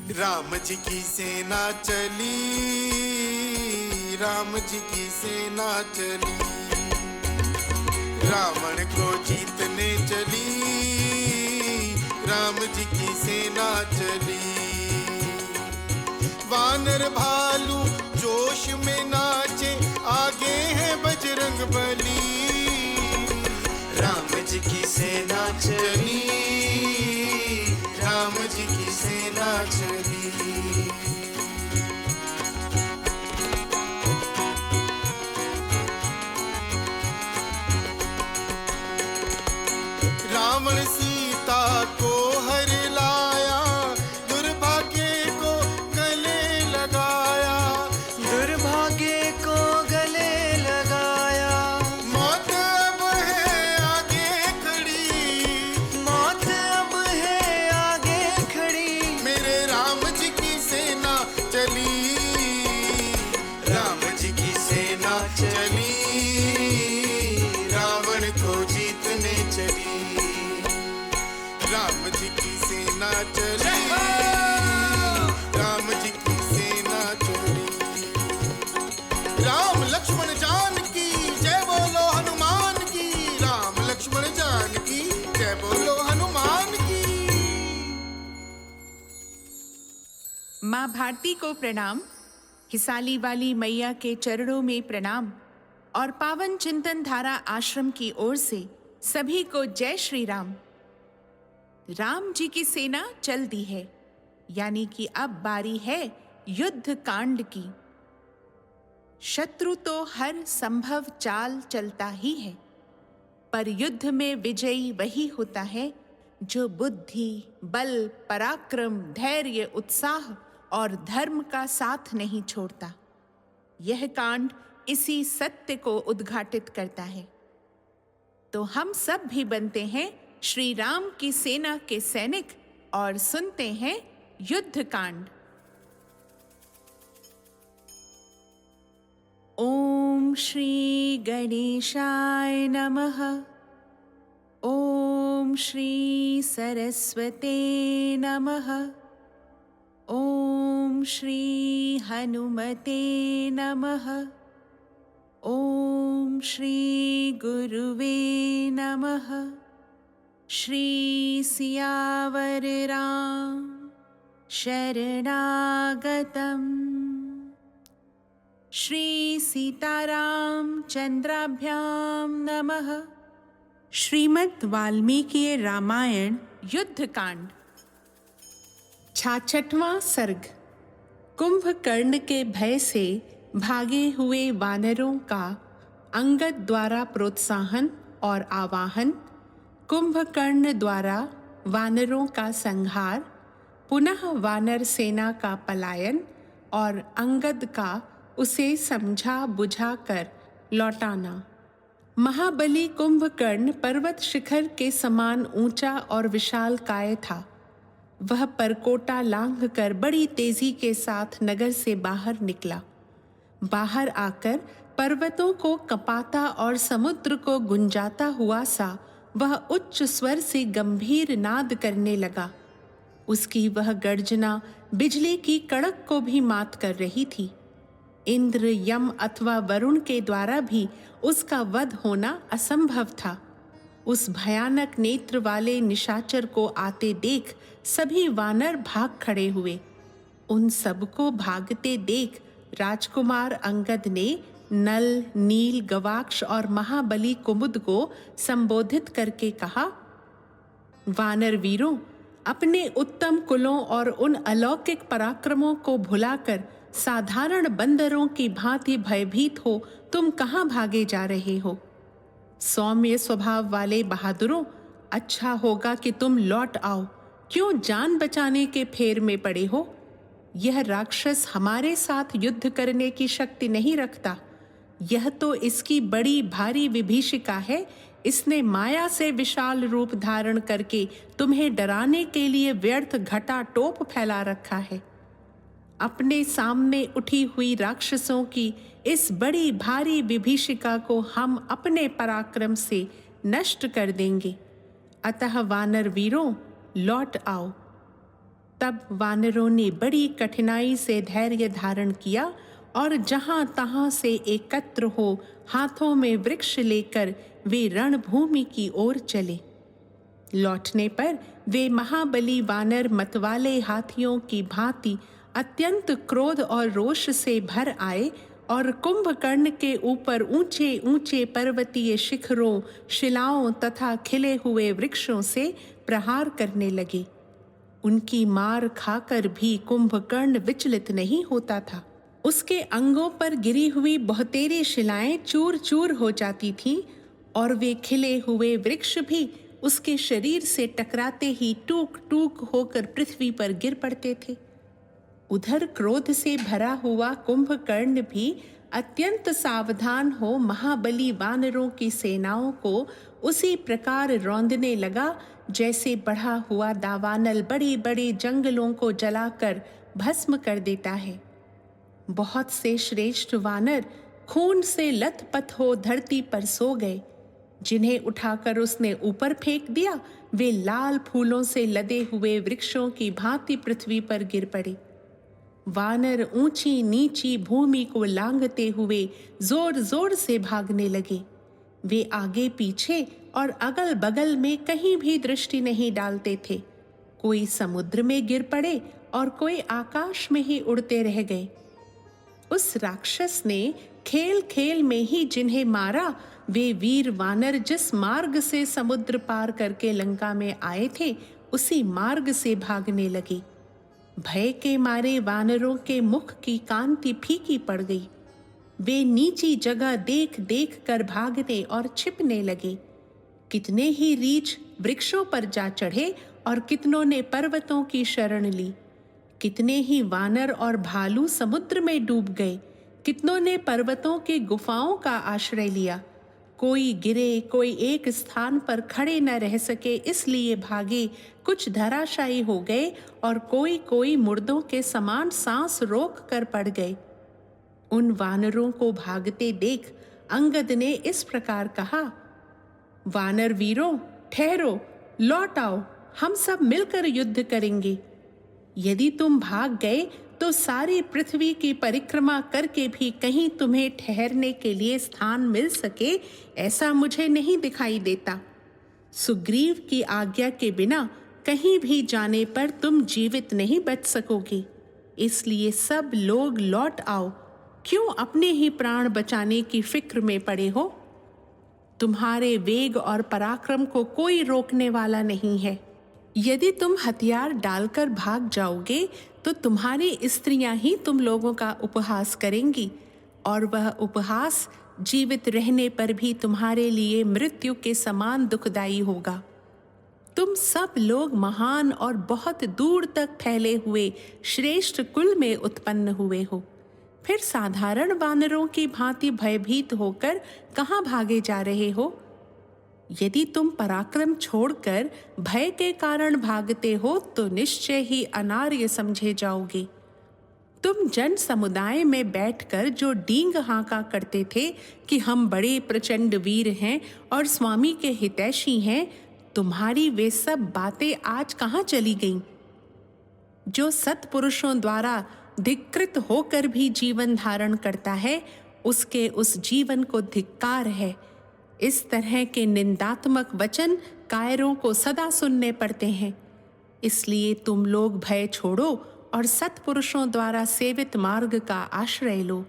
राम जी की सेना चली, राम जी की सेना चली, रावण को जीतने चली, राम जी की सेना चली। वानर भालू जोश में नाचे, आगे है बजरंग बली। राम जी की सेना चली, राम जी की सेना चली। रावण सीता को हर लाया, दुर्भाग्य को गले लगाया, दुर्भाग्य को गले लगाया। मौत अब है आगे खड़ी, मौत अब है आगे खड़ी, मेरे राम जी की सेना चली, राम जी की सेना चली, रावण को जीतने चली। राम जी की सेना चली, राम जी की सेना चली। राम लक्ष्मण जानकी जय बोलो हनुमान की, राम लक्ष्मण जानकी जय बोलो हनुमान की। माँ भारती को प्रणाम, हिसाली वाली मैया के चरणों में प्रणाम और पावन चिंतन धारा आश्रम की ओर से सभी को जय श्री राम। राम जी की सेना चल दी है, यानी कि अब बारी है युद्ध कांड की। शत्रु तो हर संभव चाल चलता ही है, पर युद्ध में विजयी वही होता है जो बुद्धि, बल, पराक्रम, धैर्य, उत्साह और धर्म का साथ नहीं छोड़ता। यह कांड इसी सत्य को उद्घाटित करता है। तो हम सब भी बनते हैं श्री राम की सेना के सैनिक और सुनते हैं युद्ध कांड। ओम श्री गणेशाय नमः। ओम श्री सरस्वते नमः। ओम श्री हनुमते नमः। ओम श्री गुरुवे नमः। श्री सियावर राम शरणागतम्। श्री सीताराम चंद्राभ्याम नमः। श्रीमद् वाल्मीकि रामायण युद्धकांड 66वां सर्ग। कुंभकर्ण के भय से भागे हुए वानरों का अंगद द्वारा प्रोत्साहन और आवाहन, कुंभकर्ण द्वारा वानरों का संहार, पुनः वानर सेना का पलायन और अंगद का उसे समझा बुझा कर लौटाना। महाबली कुंभकर्ण पर्वत शिखर के समान ऊंचा और विशालकाय था। वह परकोटा लांघ कर बड़ी तेजी के साथ नगर से बाहर निकला। बाहर आकर पर्वतों को कपाता और समुद्र को गुंजाता हुआ सा वह उच्च स्वर से गंभीर नाद करने लगा। उसकी वह गर्जना बिजली की कड़क को भी मात कर रही थी। इंद्र, यम अथवा वरुण के द्वारा भी उसका वध होना असंभव था। उस भयानक नेत्र वाले निशाचर को आते देख सभी वानर भाग खड़े हुए। उन सबको भागते देख राजकुमार अंगद ने नल, नील, गवाक्ष और महाबली कुमुद को संबोधित करके कहा, वानर वीरों, अपने उत्तम कुलों और उन अलौकिक पराक्रमों को भुलाकर साधारण बंदरों की भांति भयभीत हो तुम कहाँ भागे जा रहे हो? सौम्य स्वभाव वाले बहादुरों, अच्छा होगा कि तुम लौट आओ। क्यों जान बचाने के फेर में पड़े हो? यह राक्षस हमारे साथ युद्ध करने की शक्ति नहीं रखता। यह तो इसकी बड़ी भारी विभीषिका है। इसने माया से विशाल रूप धारण करके तुम्हें डराने के लिए व्यर्थ घटा टोप फैला रखा है। अपने सामने उठी हुई राक्षसों की इस बड़ी भारी विभीषिका को हम अपने पराक्रम से नष्ट कर देंगे। अतः वानर वीरों, लौट आओ। तब वानरों ने बड़ी कठिनाई से धैर्य धारण किया और जहां तहां से एकत्र हो हाथों में वृक्ष लेकर वे रणभूमि की ओर चले। लौटने पर वे महाबली वानर मतवाले हाथियों की भांति अत्यंत क्रोध और रोष से भर आए और कुंभकर्ण के ऊपर ऊंचे ऊंचे पर्वतीय शिखरों, शिलाओं तथा खिले हुए वृक्षों से प्रहार करने लगे। उनकी मार खाकर भी कुंभकर्ण विचलित नहीं होता था। उसके अंगों पर गिरी हुई बहुतेरी शिलाएं चूर चूर हो जाती थीं और वे खिले हुए वृक्ष भी उसके शरीर से टकराते ही टूक टूक होकर पृथ्वी पर गिर पड़ते थे। उधर क्रोध से भरा हुआ कुंभकर्ण भी अत्यंत सावधान हो महाबली वानरों की सेनाओं को उसी प्रकार रौंदने लगा जैसे बढ़ा हुआ दावानल बड़े बड़े जंगलों को जलाकर भस्म कर देता है। बहुत से श्रेष्ठ वानर खून से लथपथ हो धरती पर सो गए। जिन्हें उठाकर उसने ऊपर फेंक दिया वे लाल फूलों से लदे हुए वृक्षों की भांति पृथ्वी पर गिर पड़े। वानर ऊंची नीची भूमि को लांघते हुए जोर जोर से भागने लगे। वे आगे पीछे और अगल बगल में कहीं भी दृष्टि नहीं डालते थे। कोई समुद्र में गिर पड़े और कोई आकाश में ही उड़ते रह गए। उस राक्षस ने खेल खेल में ही जिन्हें मारा वे वीर वानर जिस मार्ग से समुद्र पार करके लंका में आए थे उसी मार्ग से भागने लगे। भय के मारे वानरों के मुख की कांति फीकी पड़ गई। वे नीची जगह देख देख कर भागने और छिपने लगे। कितने ही रीछ वृक्षों पर जा चढ़े और कितनों ने पर्वतों की शरण ली। कितने ही वानर और भालू समुद्र में डूब गए। कितनों ने पर्वतों के गुफाओं का आश्रय लिया। कोई गिरे, कोई एक स्थान पर खड़े न रह सके इसलिए भागे। कुछ धराशायी हो गए और कोई कोई मुर्दों के समान सांस रोक कर पड़ गए। उन वानरों को भागते देख अंगद ने इस प्रकार कहा, वानर वीरों, ठहरो, लौट आओ, हम सब मिलकर युद्ध करेंगे। यदि तुम भाग गए तो सारी पृथ्वी की परिक्रमा करके भी कहीं तुम्हें ठहरने के लिए स्थान मिल सके ऐसा मुझे नहीं दिखाई देता। सुग्रीव की आज्ञा के बिना कहीं भी जाने पर तुम जीवित नहीं बच सकोगे। इसलिए सब लोग लौट आओ। क्यों अपने ही प्राण बचाने की फिक्र में पड़े हो? तुम्हारे वेग और पराक्रम को कोई रोकने वाला नहीं है। यदि तुम हथियार डालकर भाग जाओगे तो तुम्हारी स्त्रियां ही तुम लोगों का उपहास करेंगी और वह उपहास जीवित रहने पर भी तुम्हारे लिए मृत्यु के समान दुखदायी होगा। तुम सब लोग महान और बहुत दूर तक फैले हुए श्रेष्ठ कुल में उत्पन्न हुए हो, फिर साधारण वानरों की भांति भयभीत होकर कहाँ भागे जा रहे हो? यदि तुम पराक्रम छोड़कर भय के कारण भागते हो तो निश्चय ही अनार्य समझे जाओगे। तुम जन समुदाय में बैठकर जो डींग हांका करते थे कि हम बड़े प्रचंड वीर हैं और स्वामी के हितैषी हैं, तुम्हारी वे सब बातें आज कहाँ चली गईं? जो सत्पुरुषों द्वारा धिक्कृत होकर भी जीवन धारण करता है उसके उस जीवन को धिक्कार है। इस तरह के निंदात्मक वचन कायरों को सदा सुनने पड़ते हैं। इसलिए तुम लोग भय छोड़ो और सत्पुरुषों द्वारा सेवित मार्ग का आश्रय लो।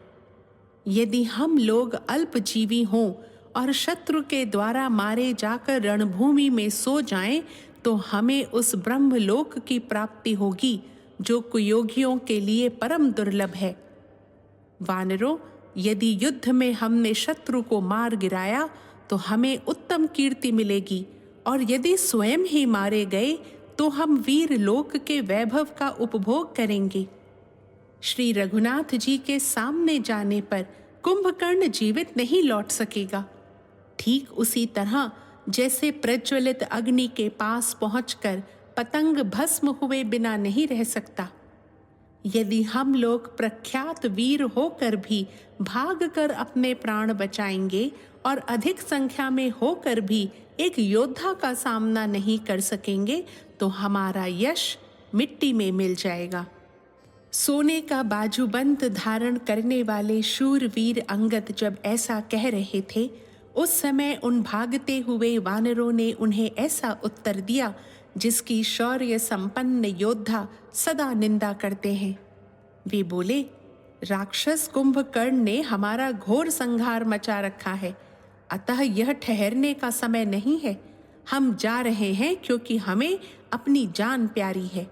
यदि हम लोग अल्पजीवी हों और शत्रु के द्वारा मारे जाकर रणभूमि में सो जाएं तो हमें उस ब्रह्मलोक की प्राप्ति होगी जो कुयोगियों के लिए परम दुर्लभ है। वानरों, यदि युद्ध में हमने शत्रु को मार गिराया तो हमें उत्तम कीर्ति मिलेगी और यदि स्वयं ही मारे गए तो हम वीर लोक के वैभव का उपभोग करेंगे। श्री रघुनाथ जी के सामने जाने पर कुंभकर्ण जीवित नहीं लौट सकेगा। ठीक उसी तरह जैसे प्रज्वलित अग्नि के पास पहुंचकर पतंग भस्म हुए बिना नहीं रह सकता। यदि हम लोग प्रख्यात वीर होकर भी भागकर अपने प्राण बचाएंगे और अधिक संख्या में होकर भी एक योद्धा का सामना नहीं कर सकेंगे तो हमारा यश मिट्टी में मिल जाएगा। सोने का बाजूबंद धारण करने वाले शूरवीर अंगद जब ऐसा कह रहे थे, उस समय उन भागते हुए वानरों ने उन्हें ऐसा उत्तर दिया जिसकी शौर्य संपन्न योद्धा सदा निंदा करते हैं। वे बोले, राक्षस कुंभकर्ण ने हमारा घोर संहार मचा रखा है, अतः यह ठहरने का समय नहीं है। हम जा रहे हैं क्योंकि हमें अपनी जान प्यारी है।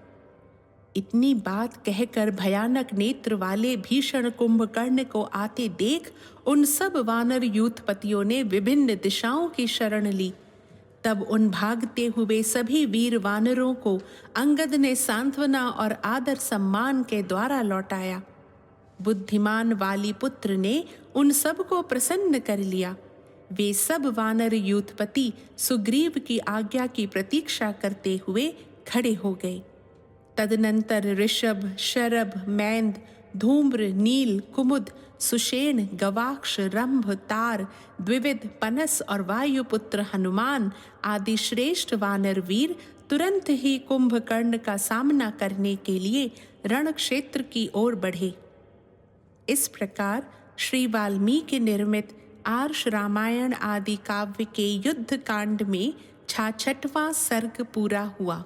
इतनी बात कहकर भयानक नेत्र वाले भीषण कुंभकर्ण को आते देख उन सब वानर यूथपतियों ने विभिन्न दिशाओं की शरण ली। तब उन भागते हुए सभी वीर वानरों को अंगद ने सांत्वना और आदर सम्मान के द्वारा लौटाया। बुद्धिमान वालीपुत्र ने उन सब को प्रसन्न कर लिया। वे सब वानर यूथपति सुग्रीव की आज्ञा की प्रतीक्षा करते हुए खड़े हो गए। तदनंतर ऋषभ, शरभ, मैंद, धूम्र, नील, कुमुद, सुषेण, गवाक्ष, रंभ, तार, द्विविद, पनस और वायुपुत्र हनुमान आदि श्रेष्ठ वानर वीर तुरंत ही कुंभकर्ण का सामना करने के लिए रण क्षेत्र की ओर बढ़े। इस प्रकार श्री वाल्मीकि निर्मित आर्ष रामायण आदि काव्य के युद्ध कांड में 66वां सर्ग पूरा हुआ।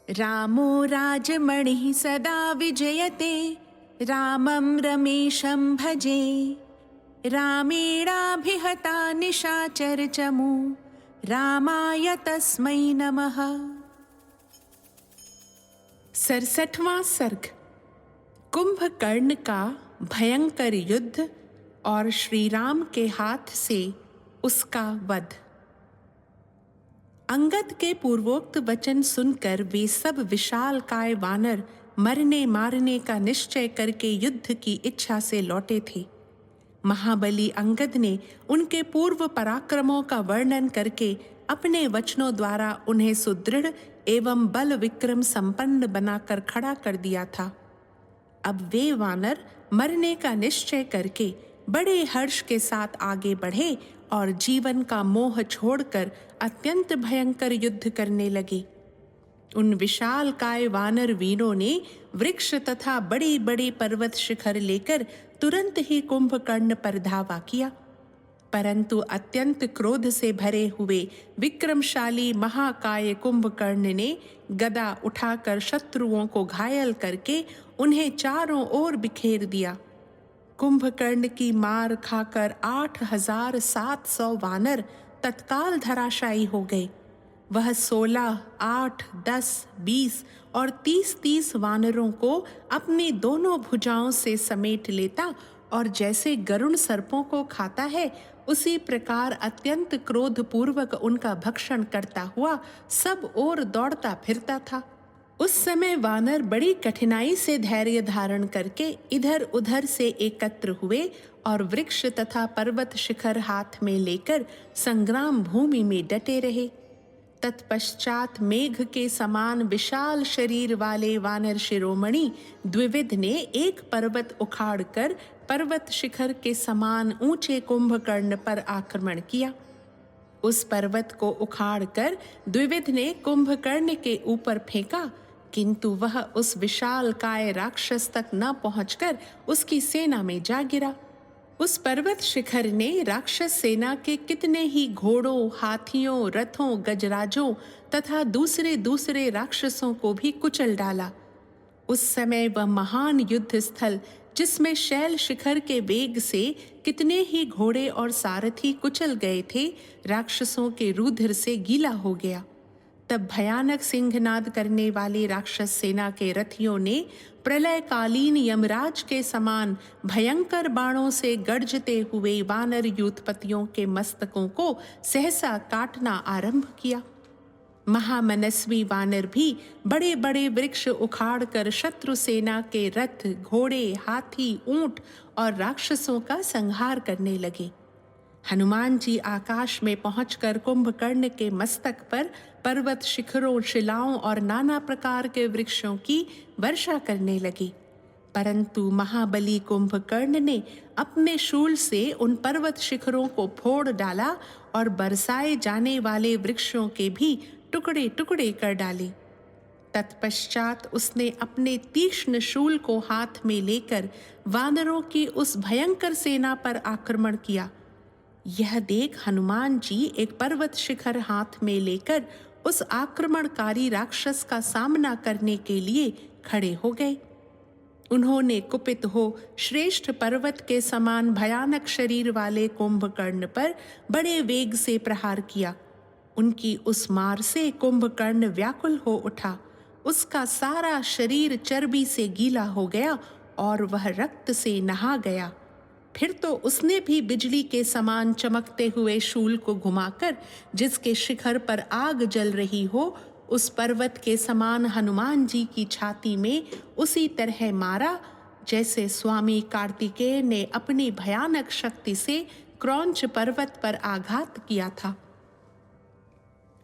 रामो राजमणिः सदा विजयते, रामं रमेशं भजे। रामेणाभिहता निशाचरचमू, रामाय तस्मै नमः। 67वां सर्ग कुंभकर्ण का भयंकर युद्ध और श्री राम के हाथ से उसका वध। अंगद के पूर्वोक्त वचन सुनकर वे सब विशालकाय वानर मरने मारने का निश्चय करके युद्ध की इच्छा से लौटे थे। महाबली अंगद ने उनके पूर्व पराक्रमों का वर्णन करके अपने वचनों द्वारा उन्हें सुदृढ़ एवं बल विक्रम संपन्न बनाकर खड़ा कर दिया था। अब वे वानर मरने का निश्चय करके बड़े हर्ष के साथ आगे बढ़े और जीवन का मोह छोड़कर अत्यंत भयंकर युद्ध करने लगे। उन विशालकाय वानर वीरों ने वृक्ष तथा बड़े बड़े पर्वत शिखर लेकर तुरंत ही कुंभकर्ण पर धावा किया, परंतु अत्यंत क्रोध से भरे हुए विक्रमशाली महाकाय कुंभकर्ण ने गदा उठाकर शत्रुओं को घायल करके उन्हें चारों ओर बिखेर दिया। कुंभकर्ण की मार खाकर 8700 वानर तत्काल धराशायी हो गए। वह 16, 8, 10, 20 और 30 वानरों को अपनी दोनों भुजाओं से समेट लेता और जैसे गरुण सर्पों को खाता है उसी प्रकार अत्यंत क्रोधपूर्वक उनका भक्षण करता हुआ सब ओर दौड़ता फिरता था। उस समय वानर बड़ी कठिनाई से धैर्य धारण करके इधर उधर से एकत्र हुए और वृक्ष तथा पर्वत शिखर हाथ में लेकर संग्राम भूमि में डटे रहे। तत्पश्चात मेघ के समान विशाल शरीर वाले वानर शिरोमणि द्विविद ने एक पर्वत उखाड़कर पर्वत शिखर के समान ऊंचे कुंभकर्ण पर आक्रमण किया। उस पर्वत को उखाड़कर द्विविद ने कुंभकर्ण के ऊपर फेंका, किंतु वह उस विशालकाय राक्षस तक न पहुंचकर उसकी सेना में जा गिरा। उस पर्वत शिखर ने राक्षस सेना के कितने ही घोड़ों, हाथियों, रथों, गजराजों तथा दूसरे राक्षसों को भी कुचल डाला। उस समय वह महान युद्ध स्थल, जिसमें शैल शिखर के वेग से कितने ही घोड़े और सारथी कुचल गए थे, राक्षसों के रुधिर से गीला हो गया। तब भयानक सिंहनाद करने वाली राक्षस सेना के रथियों ने प्रलयकालीन यमराज के समान भयंकर बाणों से गर्जते हुए वानर यूथपतियों के मस्तकों को सहसा काटना आरंभ किया। महामनस्वी वानर भी बड़े बड़े वृक्ष उखाड़कर शत्रु सेना के रथ, घोड़े, हाथी, ऊंट और राक्षसों का संहार करने लगे। हनुमान जी आकाश में पहुंचकर कुंभकर्ण के मस्तक पर पर्वत शिखरों, शिलाओं और नाना प्रकार के वृक्षों की वर्षा करने लगे। परंतु महाबली कुंभकर्ण ने अपने शूल से उन पर्वत शिखरों को फोड़ डाला और बरसाए जाने वाले वृक्षों के भी टुकड़े टुकड़े कर डाले। तत्पश्चात उसने अपने तीक्ष्ण शूल को हाथ में लेकर वानरों की उस भयंकर सेना पर आक्रमण किया। यह देख हनुमान जी एक पर्वत शिखर हाथ में लेकर उस आक्रमणकारी राक्षस का सामना करने के लिए खड़े हो गए। उन्होंने कुपित हो श्रेष्ठ पर्वत के समान भयानक शरीर वाले कुंभकर्ण पर बड़े वेग से प्रहार किया। उनकी उस मार से कुंभकर्ण व्याकुल हो उठा। उसका सारा शरीर चर्बी से गीला हो गया और वह रक्त से नहा गया। फिर तो उसने भी बिजली के समान चमकते हुए शूल को घुमाकर जिसके शिखर पर आग जल रही हो, उस पर्वत के समान हनुमान जी की छाती में उसी तरह मारा जैसे स्वामी कार्तिकेय ने अपनी भयानक शक्ति से क्रौंच पर्वत पर आघात किया था।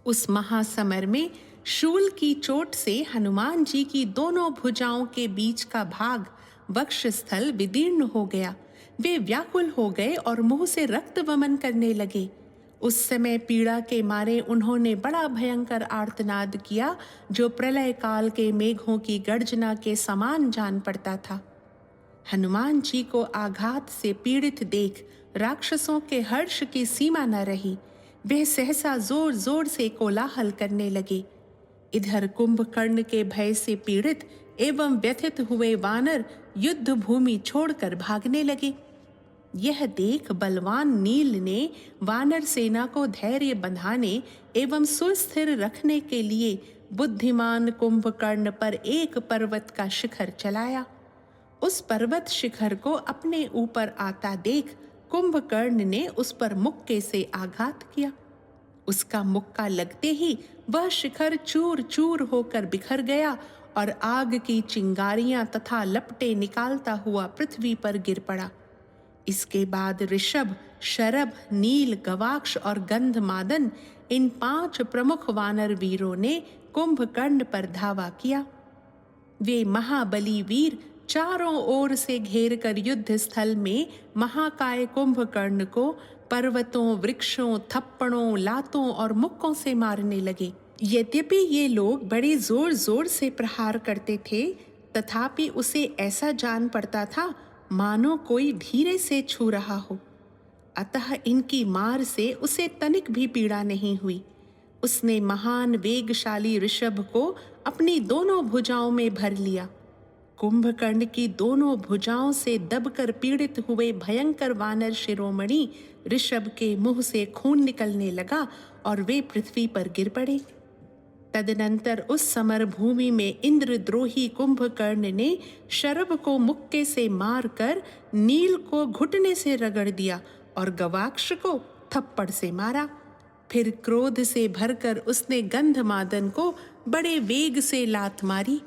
उस महासमर में शूल की चोट से हनुमान जी की दोनों भुजाओं के बीच का भाग वक्षस्थल विदीर्ण हो गया। वे व्याकुल हो गए और मुंह से रक्त वमन करने लगे। उस समय पीड़ा के मारे उन्होंने बड़ा भयंकर आर्तनाद किया जो प्रलय काल के मेघों की गर्जना के समान जान पड़ता था। हनुमान जी को आघात से पीड़ित देख राक्षसों के हर्ष की सीमा न रही। वे सहसा जोर जोर से कोलाहल करने लगे। इधर कुंभकर्ण के भय से पीड़ित एवं व्यथित हुए वानर युद्ध भूमि छोड़कर भागने लगे। यह देख बलवान नील ने वानर सेना को धैर्य बंधाने एवं सुस्थिर रखने के लिए बुद्धिमान कुंभकर्ण पर एक पर्वत का शिखर चलाया। उस पर्वत शिखर को अपने ऊपर आता देख कुंभकर्ण ने उस पर मुक्के से आघात किया। उसका मुक्का लगते ही वह शिखर चूर चूर होकर बिखर गया और आग की चिंगारियां तथा लपटें निकालता हुआ पृथ्वी पर गिर पड़ा। इसके बाद ऋषभ, शरभ, नील, गवाक्ष और गंधमादन इन 5 प्रमुख वानर वीरों ने कुंभकर्ण पर धावा किया। वे महाबली वीर चारों ओर से घेर कर युद्ध स्थल में महाकाय कुंभकर्ण को पर्वतों, वृक्षों, थप्पड़ों, लातों और मुक्कों से मारने लगे। यद्यपि ये लोग बड़े जोर जोर से प्रहार करते थे, तथापि उसे ऐसा जान पड़ता था मानो कोई धीरे से छू रहा हो। अतः इनकी मार से उसे तनिक भी पीड़ा नहीं हुई। उसने महान वेगशाली ऋषभ को अपनी दोनों भुजाओं में भर लिया। कुंभकर्ण की दोनों भुजाओं से दबकर पीड़ित हुए भयंकर वानर शिरोमणि ऋषभ के मुंह से खून निकलने लगा और वे पृथ्वी पर गिर पड़े। तदनंतर उस समर भूमि में इंद्रद्रोही कुंभकर्ण ने शरभ को मुक्के से मारकर नील को घुटने से रगड़ दिया और गवाक्ष को थप्पड़ से मारा। फिर क्रोध से भरकर उसने गंधमादन को बड़े वेग से लात मारी।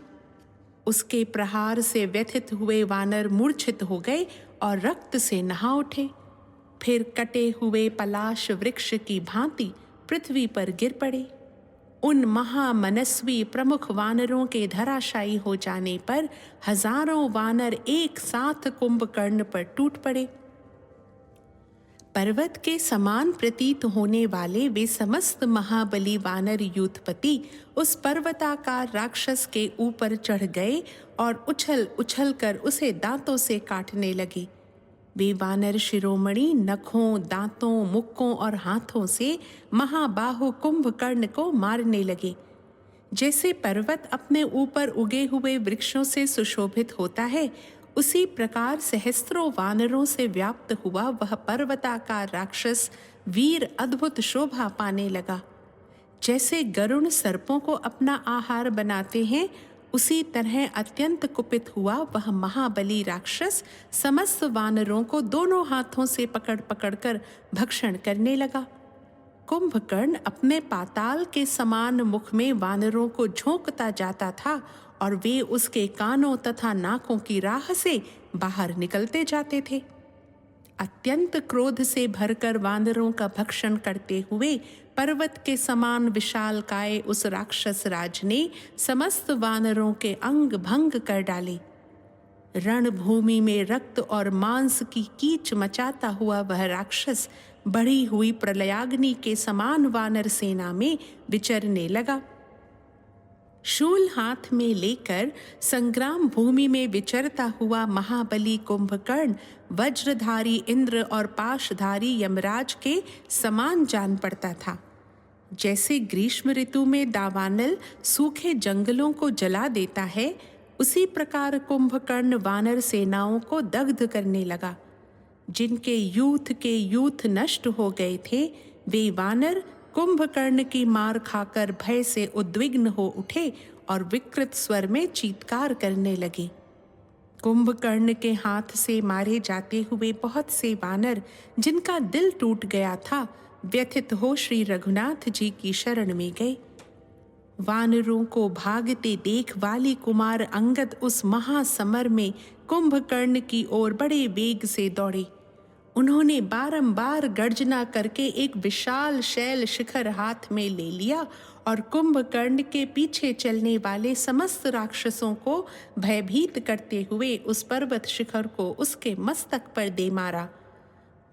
उसके प्रहार से व्यथित हुए वानर मूर्छित हो गए और रक्त से नहा उठे। फिर कटे हुए पलाश वृक्ष की भांति पृथ्वी पर गिर पड़े। उन महामनस्वी प्रमुख वानरों के धराशायी हो जाने पर हजारों वानर एक साथ कुंभकर्ण पर टूट पड़े। पर्वत के समान प्रतीत होने वाले वे समस्त महाबली वानर यूथपति उस पर्वताकार राक्षस के ऊपर चढ़ गए और उछल उछल कर उसे दांतों से काटने लगे। वे वानर शिरोमणि नखों, दांतों, मुक्कों और हाथों से महाबाहु कुंभकर्ण को मारने लगे। जैसे पर्वत अपने ऊपर उगे हुए वृक्षों से सुशोभित होता है, उसी प्रकार सहस्त्रों वानरों से व्याप्त हुआ वह पर्वताकार राक्षस वीर अद्भुत शोभा पाने लगा। जैसे गरुण सर्पों को अपना आहार बनाते हैं, उसी तरह अत्यंत कुपित हुआ वह महाबली राक्षस समस्त वानरों को दोनों हाथों से पकड़ पकड़ कर भक्षण करने लगा। कुंभकर्ण अपने पाताल के समान मुख में वानरों को झोंकता जाता था और वे उसके कानों तथा नाकों की राह से बाहर निकलते जाते थे। अत्यंत क्रोध से भरकर वानरों का भक्षण करते हुए पर्वत के समान विशालकाय उस राक्षस राज ने समस्त वानरों के अंग भंग कर डाले। रणभूमि में रक्त और मांस की कीच मचाता हुआ वह राक्षस बढ़ी हुई प्रलयाग्नि के समान वानर सेना में विचरने लगा। शूल हाथ में लेकर संग्राम भूमि में विचरता हुआ महाबली कुंभकर्ण वज्रधारी इंद्र और पाशधारी यमराज के समान जान पड़ता था। जैसे ग्रीष्म ऋतु में दावानल सूखे जंगलों को जला देता है, उसी प्रकार कुंभकर्ण वानर सेनाओं को दग्ध करने लगा। जिनके यूथ के यूथ नष्ट हो गए थे, वे वानर कुंभकर्ण की मार खाकर भय से उद्विग्न हो उठे और विकृत स्वर में चीत्कार करने लगे। कुंभकर्ण के हाथ से मारे जाते हुए बहुत से वानर, जिनका दिल टूट गया था, व्यथित हो श्री रघुनाथ जी की शरण में गए। वानरों को भागते देख वाली कुमार अंगद उस महासमर में कुंभकर्ण की ओर बड़े वेग से दौड़े। उन्होंने बारंबार गर्जना करके एक विशाल शैल शिखर हाथ में ले लिया और कुंभकर्ण के पीछे चलने वाले समस्त राक्षसों को भयभीत करते हुए उस पर्वत शिखर को उसके मस्तक पर दे मारा।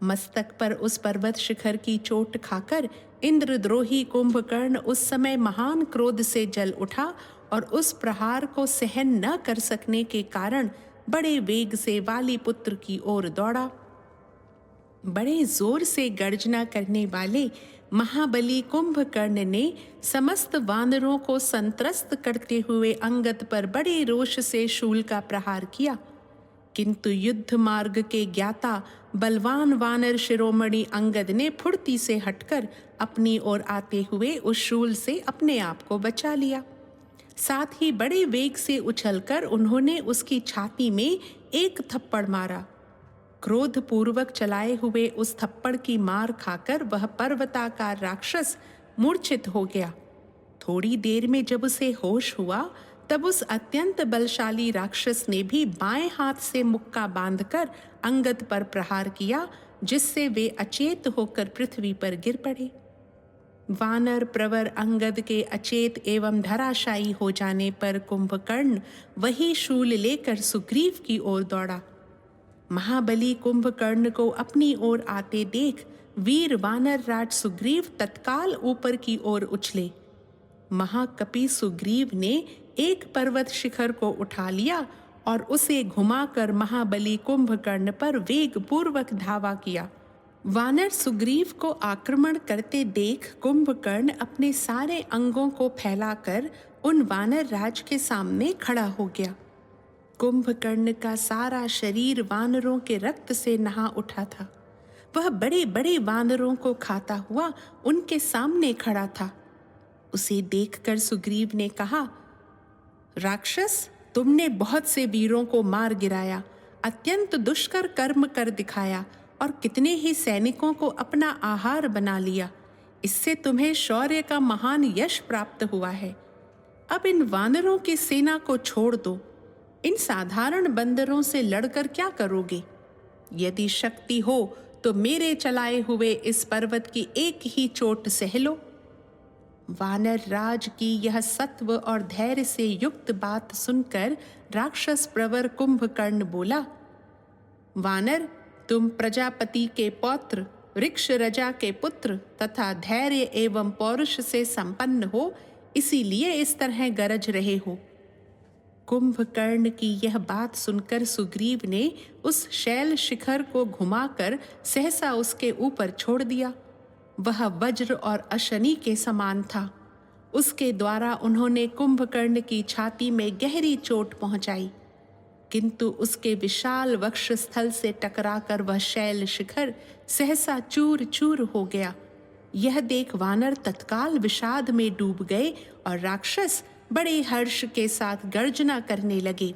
मस्तक पर उस पर्वत शिखर की चोट खाकर इंद्रद्रोही कुंभकर्ण उस समय महान क्रोध से जल उठा और उस प्रहार को सहन न कर सकने के कारण बड़े वेग से वाली पुत्र की ओर दौड़ा। बड़े जोर से गर्जना करने वाले महाबली कुंभकर्ण ने समस्त वानरों को संत्रस्त करते हुए अंगद पर बड़े रोष से शूल का प्रहार किया, किंतु युद्ध मार्ग के ज्ञाता बलवान वानर शिरोमणि अंगद ने फुर्ती से हटकर अपनी ओर आते हुए उस शूल से अपने आप को बचा लिया। साथ ही बड़े वेग से उछलकर उन्होंने उसकी छाती में एक थप्पड़ मारा। क्रोध पूर्वक चलाए हुए उस थप्पड़ की मार खाकर वह पर्वताकार राक्षस मूर्छित हो गया। थोड़ी देर में जब उसे होश हुआ, तब उस अत्यंत बलशाली राक्षस ने भी बाएं हाथ से मुक्का बांधकर अंगद पर प्रहार किया, जिससे वे अचेत होकर पृथ्वी पर गिर पड़े। वानर प्रवर अंगद के अचेत एवं धराशायी हो जाने पर कुंभकर्ण वही शूल लेकर सुग्रीव की ओर दौड़ा। महाबली कुंभकर्ण को अपनी ओर आते देख वीर वानर राज सुग्रीव तत्काल ऊपर की ओर उछले। महाकपि सुग्रीव ने एक पर्वत शिखर को उठा लिया और उसे घुमाकर महाबली कुंभकर्ण पर वेग पूर्वक धावा किया। वानर सुग्रीव को आक्रमण करते देख कुंभकर्ण अपने सारे अंगों को फैलाकर उन वानर राज के सामने खड़ा हो गया। कुंभकर्ण का सारा शरीर वानरों के रक्त से नहा उठा था। वह बड़े बड़े वानरों को खाता हुआ उनके सामने खड़ा था। उसे देखकर सुग्रीव ने कहा, राक्षस, तुमने बहुत से वीरों को मार गिराया, अत्यंत दुष्कर कर्म कर दिखाया और कितने ही सैनिकों को अपना आहार बना लिया। इससे तुम्हें शौर्य का महान यश प्राप्त हुआ है। अब इन वानरों की सेना को छोड़ दो। इन साधारण बंदरों से लड़कर क्या करोगे? यदि शक्ति हो तो मेरे चलाए हुए इस पर्वत की एक ही चोट सह लो। वानर राज की यह सत्व और धैर्य से युक्त बात सुनकर राक्षस प्रवर कुंभकर्ण बोला, वानर, तुम प्रजापति के पौत्र, ऋक्ष रजा के पुत्र तथा धैर्य एवं पौरुष से संपन्न हो, इसीलिए इस तरह गरज रहे हो। कुंभकर्ण की यह बात सुनकर सुग्रीव ने उस शैल शिखर को घुमाकर सहसा उसके ऊपर छोड़ दिया। वह वज्र और अशनि के समान था। उसके द्वारा उन्होंने कुंभकर्ण की छाती में गहरी चोट पहुंचाई, किंतु उसके विशाल वक्षस्थल से टकराकर वह शैल शिखर सहसा चूर चूर हो गया। यह देख वानर तत्काल विषाद में डूब गए और राक्षस बड़े हर्ष के साथ गर्जना करने लगे।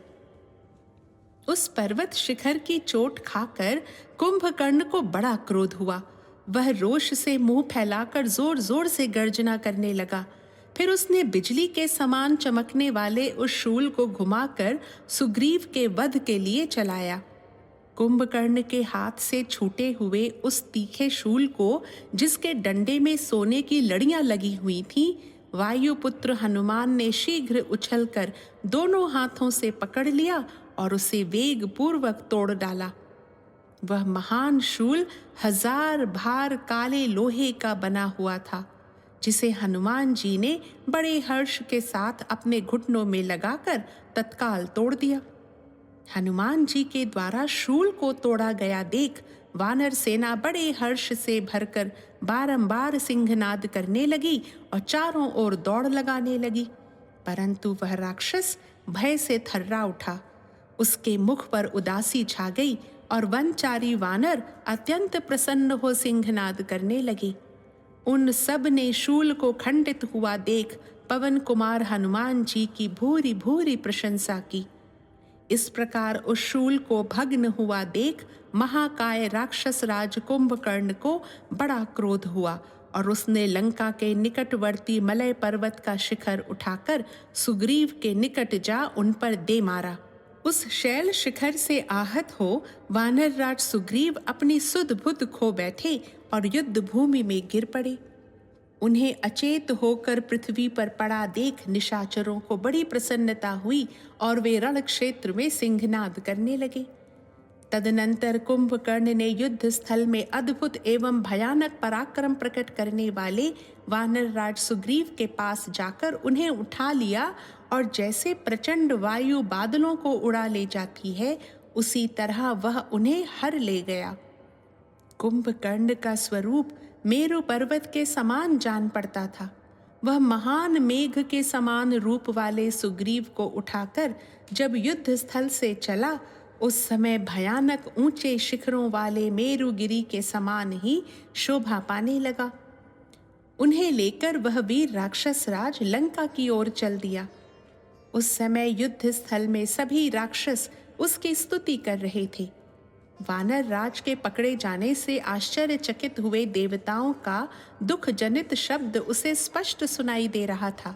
उस पर्वत शिखर की चोट खाकर कुंभकर्ण को बड़ा क्रोध हुआ। वह रोष से मुंह फैलाकर जोर जोर से गर्जना करने लगा। फिर उसने बिजली के समान चमकने वाले उस शूल को घुमाकर सुग्रीव के वध के लिए चलाया। कुंभकर्ण के हाथ से छूटे हुए उस तीखे शूल को, जिसके डंडे में सोने की लड़ियां लगी हुई थीं, वायुपुत्र हनुमान ने शीघ्र उछलकर दोनों हाथों से पकड़ लिया और उसे वेग पूर्वक तोड़ डाला। वह महान शूल 1000 भार काले लोहे का बना हुआ था, जिसे हनुमान जी ने बड़े हर्ष के साथ अपने घुटनों में लगाकर तत्काल तोड़ दिया। हनुमान जी के द्वारा शूल को तोड़ा गया देख वानर सेना बड़े हर्ष से भरकर बारंबार सिंहनाद करने लगी और चारों ओर दौड़ लगाने लगी, परंतु वह राक्षस भय से थर्रा उठा। उसके मुख पर उदासी छा गई और वनचारी वानर अत्यंत प्रसन्न हो सिंहनाद करने लगे। उन सब ने शूल को खंडित हुआ देख पवन कुमार हनुमान जी की भूरी भूरी प्रशंसा की। इस प्रकार उस शूल को भग्न हुआ देख महाकाय राक्षस राज कुंभकर्ण को बड़ा क्रोध हुआ और उसने लंका के निकटवर्ती मलय पर्वत का शिखर उठाकर सुग्रीव के निकट जा उन पर दे मारा। उस शैल शिखर से आहत हो वानर राज सुग्रीव अपनी सुध बुध खो बैठे और युद्ध भूमि में गिर पड़े। उन्हें अचेत होकर पृथ्वी पर पड़ा देख निशाचरों को बड़ी प्रसन्नता हुई और वे रण क्षेत्र में सिंहनाद करने लगे। तदनंतर कुंभकर्ण ने युद्ध स्थल में अद्भुत एवं भयानक पराक्रम प्रकट करने वाले वानर राज सुग्रीव के पास जाकर उन्हें उठा लिया और जैसे प्रचंड वायु बादलों को उड़ा ले जाती है, उसी तरह वह उन्हें हर ले गया। कुंभकर्ण का स्वरूप मेरु पर्वत के समान जान पड़ता था। वह महान मेघ के समान रूप वाले सुग्रीव को उठाकर जब युद्ध स्थल से चला, उस समय भयानक ऊंचे शिखरों वाले मेरुगिरी के समान ही शोभा पाने लगा। उन्हें लेकर वह वीर राक्षस राज लंका की ओर चल दिया। उस समय युद्ध स्थल में सभी राक्षस उसकी स्तुति कर रहे थे। वानर राज के पकड़े जाने से आश्चर्यचकित हुए देवताओं का दुख जनित शब्द उसे स्पष्ट सुनाई दे रहा था।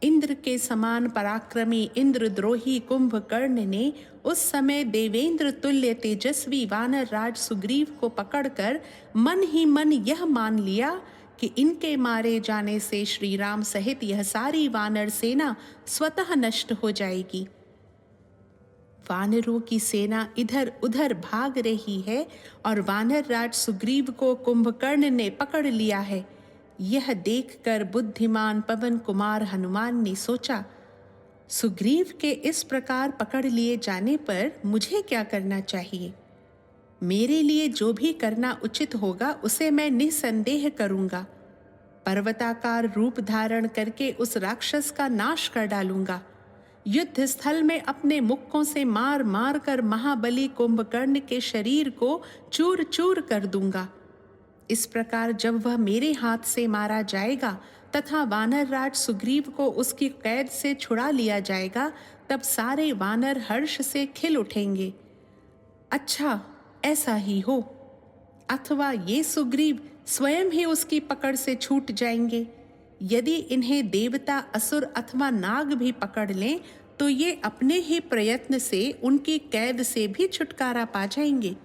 इंद्र के समान पराक्रमी इंद्रद्रोही कुंभकर्ण ने उस समय देवेंद्र तुल्य तेजस्वी वानर राज सुग्रीव को पकड़कर मन ही मन यह मान लिया कि इनके मारे जाने से श्री राम सहित यह सारी वानर सेना स्वतः नष्ट हो जाएगी। वानरों की सेना इधर उधर भाग रही है और वानर राज सुग्रीव को कुंभकर्ण ने पकड़ लिया है। यह देखकर बुद्धिमान पवन कुमार हनुमान ने सोचा, सुग्रीव के इस प्रकार पकड़ लिए जाने पर मुझे क्या करना चाहिए। मेरे लिए जो भी करना उचित होगा उसे मैं निसंदेह करूंगा। पर्वताकार रूप धारण करके उस राक्षस का नाश कर डालूंगा। युद्ध स्थल में अपने मुक्कों से मार मार कर महाबली कुंभकर्ण के शरीर को चूर चूर कर दूंगा। इस प्रकार जब वह मेरे हाथ से मारा जाएगा तथा वानर राज सुग्रीव को उसकी कैद से छुड़ा लिया जाएगा, तब सारे वानर हर्ष से खिल उठेंगे। अच्छा, ऐसा ही हो, अथवा ये सुग्रीव स्वयं ही उसकी पकड़ से छूट जाएंगे। यदि इन्हें देवता, असुर अथवा नाग भी पकड़ लें तो ये अपने ही प्रयत्न से उनकी कैद से भी छुटकारा पा जाएंगे।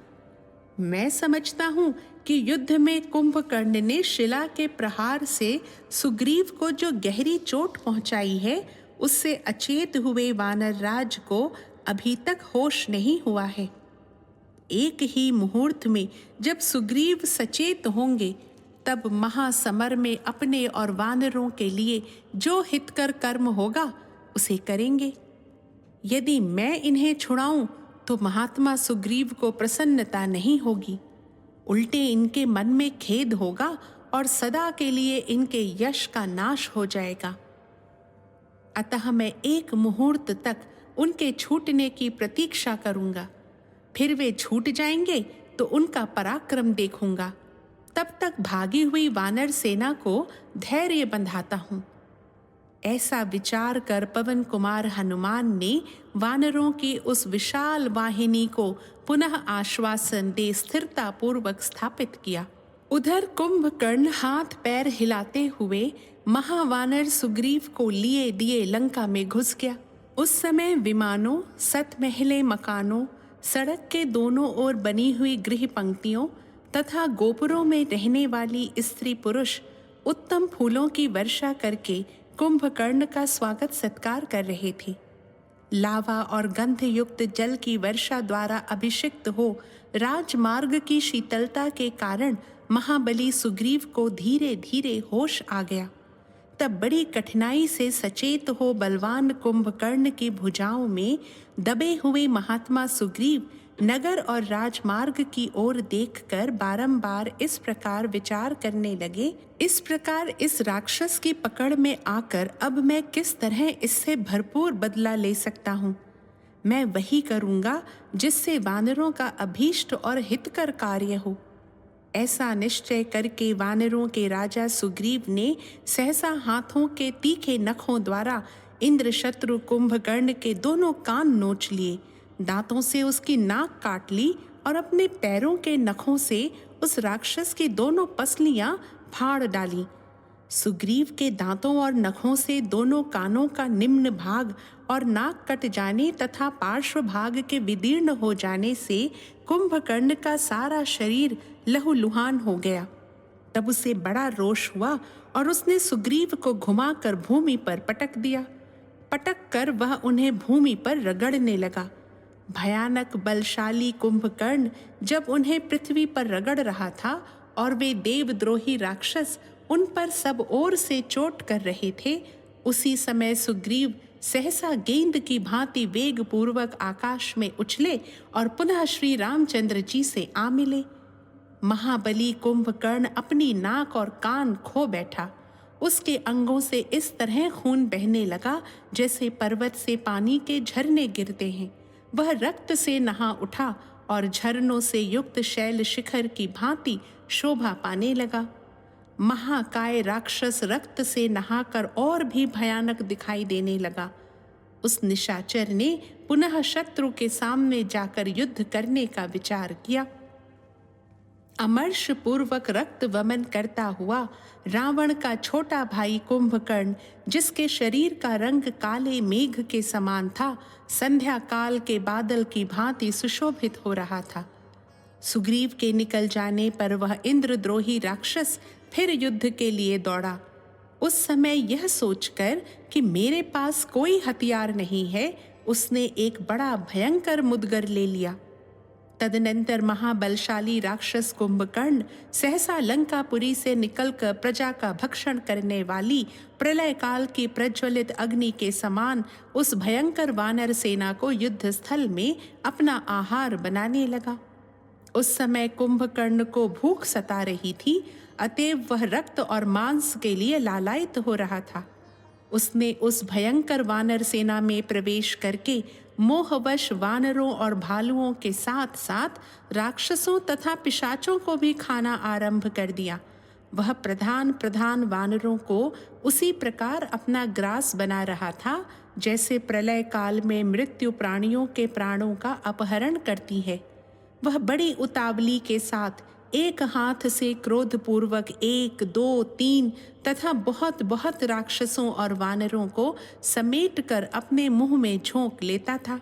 मैं समझता हूं कि युद्ध में कुंभकर्ण ने शिला के प्रहार से सुग्रीव को जो गहरी चोट पहुंचाई है, उससे अचेत हुए वानर राज को अभी तक होश नहीं हुआ है। एक ही मुहूर्त में जब सुग्रीव सचेत होंगे, तब महासमर में अपने और वानरों के लिए जो हितकर कर्म होगा उसे करेंगे। यदि मैं इन्हें छुड़ाऊं तो महात्मा सुग्रीव को प्रसन्नता नहीं होगी, उल्टे इनके मन में खेद होगा और सदा के लिए इनके यश का नाश हो जाएगा। अतः मैं एक मुहूर्त तक उनके छूटने की प्रतीक्षा करूंगा। फिर वे छूट जाएंगे तो उनका पराक्रम देखूंगा। तब तक भागी हुई वानर सेना को धैर्य बंधाता हूं। ऐसा विचार कर पवन कुमार हनुमान ने वानरों की उस विशाल वाहिनी को पुनः आश्वासन दे स्थिरता पूर्वक स्थापित किया। उधर कुंभकर्ण हाथ पैर हिलाते हुए महावानर सुग्रीव को लिए दिए लंका में घुस गया। उस समय विमानों, सतमहले मकानों, सड़क के दोनों ओर बनी हुई गृह पंक्तियों तथा गोपुरों में रहने वाली स्त्री पुरुष उत्तम फूलों की वर्षा करके कुंभकर्ण का स्वागत सत्कार कर रहे थे। लावा और गंध युक्त जल की वर्षा द्वारा अभिषिक्त हो राजमार्ग की शीतलता के कारण महाबली सुग्रीव को धीरे धीरे होश आ गया। तब बड़ी कठिनाई से सचेत हो बलवान कुंभकर्ण की भुजाओं में दबे हुए महात्मा सुग्रीव नगर और राजमार्ग की ओर देखकर बारंबार इस प्रकार विचार करने लगे, इस प्रकार इस राक्षस की पकड़ में आकर अब मैं किस तरह इससे भरपूर बदला ले सकता हूँ। मैं वही करूँगा जिससे वानरों का अभीष्ट और हितकर कार्य हो। ऐसा निश्चय करके वानरों के राजा सुग्रीव ने सहसा हाथों के तीखे नखों द्वारा इंद्र शत्रु कुंभकर्ण के दोनों कान नोच लिए, दांतों से उसकी नाक काट ली और अपने पैरों के नखों से उस राक्षस की दोनों पसलियां फाड़ डाली। सुग्रीव के दांतों और नखों से दोनों कानों का निम्न भाग और नाक कट जाने तथा पार्श्व भाग के विदीर्ण हो जाने से कुंभकर्ण का सारा शरीर लहूलुहान हो गया। तब उसे बड़ा रोष हुआ और उसने सुग्रीव को घुमाकर भूमि पर पटक दिया। पटक कर वह उन्हें भूमि पर रगड़ने लगा। भयानक बलशाली कुंभकर्ण जब उन्हें पृथ्वी पर रगड़ रहा था और वे देवद्रोही राक्षस उन पर सब ओर से चोट कर रहे थे, उसी समय सुग्रीव सहसा गेंद की भांति वेग पूर्वक आकाश में उछले और पुनः श्री रामचंद्र जी से आ मिले। महाबली कुंभकर्ण अपनी नाक और कान खो बैठा। उसके अंगों से इस तरह खून बहने लगा जैसे पर्वत से पानी के झरने गिरते हैं। वह रक्त से नहा उठा और झरनों से युक्त शैल शिखर की भांति शोभा पाने लगा। महाकाय राक्षस रक्त से नहाकर और भी भयानक दिखाई देने लगा। उस निशाचर ने पुनः शत्रु के सामने जाकर युद्ध करने का विचार किया। अमर्ष पूर्वक रक्त वमन करता हुआ रावण का छोटा भाई कुंभकर्ण, जिसके शरीर का रंग काले मेघ के समान था, संध्या काल के बादल की भांति सुशोभित हो रहा था। सुग्रीव के निकल जाने पर वह इंद्रद्रोही राक्षस फिर युद्ध के लिए दौड़ा। उस समय यह सोचकर कि मेरे पास कोई हथियार नहीं है, उसने एक बड़ा भयंकर मुदगर ले लिया। तदनंतर महाबलशाली राक्षस कुंभकर्ण सहसा लंकापुरी से निकलकर प्रजा का भक्षण करने वाली प्रलय काल की प्रज्वलित अग्नि के समान उस भयंकर वानर सेना को युद्ध स्थल में अपना आहार बनाने लगा। उस समय कुंभकर्ण को भूख सता रही थी, अतएव वह रक्त और मांस के लिए लालायित हो रहा था। उसने उस भयंकर वानर सेना में प्रवेश करके मोहवश वानरों और भालुओं के साथ साथ राक्षसों तथा पिशाचों को भी खाना आरंभ कर दिया। वह प्रधान वानरों को उसी प्रकार अपना ग्रास बना रहा था जैसे प्रलय काल में मृत्यु प्राणियों के प्राणों का अपहरण करती है। वह बड़ी उतावली के साथ एक हाथ से क्रोधपूर्वक 1, 2, 3 तथा बहुत बहुत राक्षसों और वानरों को समेटकर अपने मुंह में झोंक लेता था।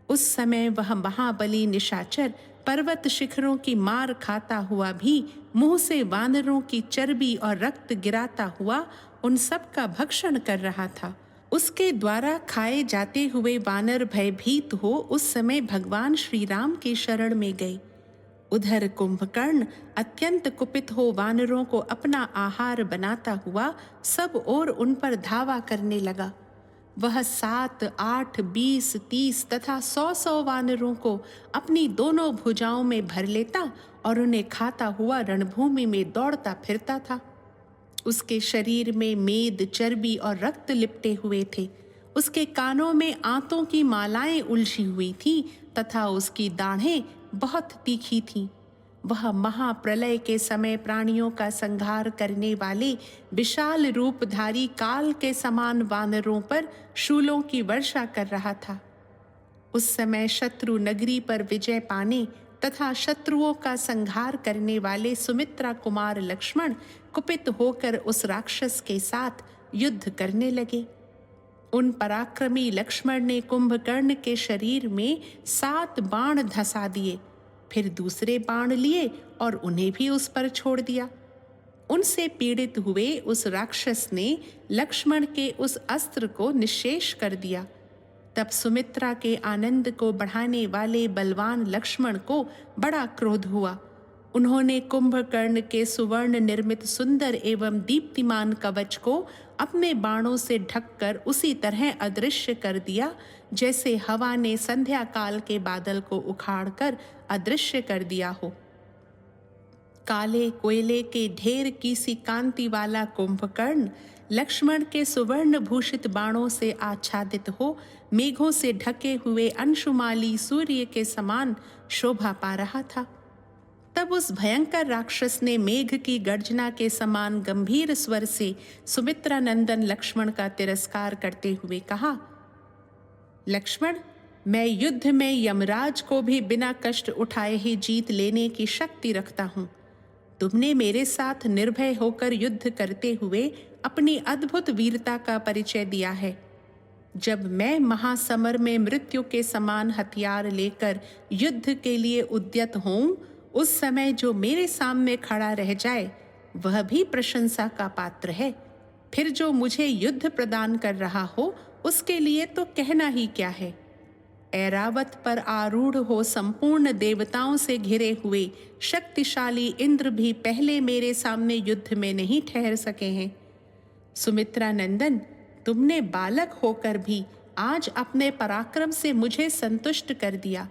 उस समय वह महाबली निशाचर पर्वत शिखरों की मार खाता हुआ भी मुंह से वानरों की चर्बी और रक्त गिराता हुआ उन सब का भक्षण कर रहा था। उसके द्वारा खाए जाते हुए वानर भयभीत हो उस समय भगवान श्री राम की शरण में गए। उधर कुंभकर्ण अत्यंत कुपित हो वानरों को अपना आहार बनाता हुआ सब ओर उन पर धावा करने लगा। वह 7, 8, 20, 30 तथा 100 वानरों को अपनी दोनों भुजाओं में भर लेता और उन्हें खाता हुआ रणभूमि में दौड़ता फिरता था। उसके शरीर में मेद, चर्बी और रक्त लिपटे हुए थे। उसके कानों में आंतों की मालाएं उलझी हुई थीं तथा उसकी दाढ़ें बहुत तीखी थीं। वह महाप्रलय के समय प्राणियों का संहार करने वाले विशाल रूपधारी काल के समान वानरों पर शूलों की वर्षा कर रहा था। उस समय शत्रु नगरी पर विजय पाने तथा शत्रुओं का संहार करने वाले सुमित्रा कुमार लक्ष्मण कुपित होकर उस राक्षस के साथ युद्ध करने लगे। उन पराक्रमी लक्ष्मण ने कुंभकर्ण के शरीर में 7 बाण धंसा दिए, फिर दूसरे बाण लिए और उन्हें भी उस पर छोड़ दिया। उनसे पीड़ित हुए उस राक्षस ने लक्ष्मण के उस अस्त्र को निश्शेष कर दिया। तब सुमित्रा के आनंद को बढ़ाने वाले बलवान लक्ष्मण को बड़ा क्रोध हुआ। उन्होंने कुंभकर्ण के सुवर्ण निर्मित सुंदर एवं दीप्तिमान कवच को अपने बाणों से ढककर उसी तरह अदृश्य कर दिया जैसे हवा ने संध्या काल के बादल को उखाड़कर अदृश्य कर दिया हो। काले कोयले के ढेर की सी कांति वाला कुंभकर्ण लक्ष्मण के सुवर्ण भूषित बाणों से आच्छादित हो मेघों से ढके हुए अंशुमाली सूर्य के समान शोभा पा रहा था। तब उस भयंकर राक्षस ने मेघ की गर्जना के समान गंभीर स्वर से सुमित्रा नंदन लक्ष्मण का तिरस्कार करते हुए कहा, लक्ष्मण, मैं युद्ध में यमराज को भी बिना कष्ट उठाए ही जीत लेने की शक्ति रखता हूँ। तुमने मेरे साथ निर्भय होकर युद्ध करते हुए अपनी अद्भुत वीरता का परिचय दिया है। जब मैं महासमर में मृत्यु के समान हथियार लेकर युद्ध के लिए उद्यत हूँ, उस समय जो मेरे सामने खड़ा रह जाए वह भी प्रशंसा का पात्र है। फिर जो मुझे युद्ध प्रदान कर रहा हो उसके लिए तो कहना ही क्या है। ऐरावत पर आरूढ़ हो संपूर्ण देवताओं से घिरे हुए शक्तिशाली इंद्र भी पहले मेरे सामने युद्ध में नहीं ठहर सके हैं। सुमित्रा नंदन, तुमने बालक होकर भी आज अपने पराक्रम से मुझे संतुष्ट कर दिया,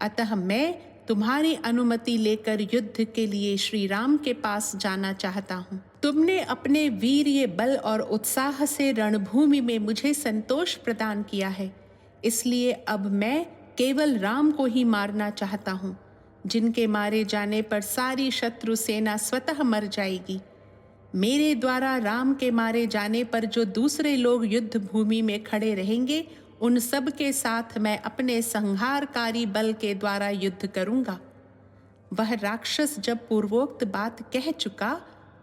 अतः मैं तुम्हारी अनुमति लेकर युद्ध के लिए श्री राम के पास जाना चाहता हूँ। तुमने अपने वीर्य, बल और उत्साह से रणभूमि में मुझे संतोष प्रदान किया है, इसलिए अब मैं केवल राम को ही मारना चाहता हूँ, जिनके मारे जाने पर सारी शत्रु सेना स्वतः मर जाएगी। मेरे द्वारा राम के मारे जाने पर जो दूसरे लोग युद्ध भूमि में खड़े रहेंगे, उन सब के साथ मैं अपने संहारकारी बल के द्वारा युद्ध करूंगा। वह राक्षस जब पूर्वोक्त बात कह चुका,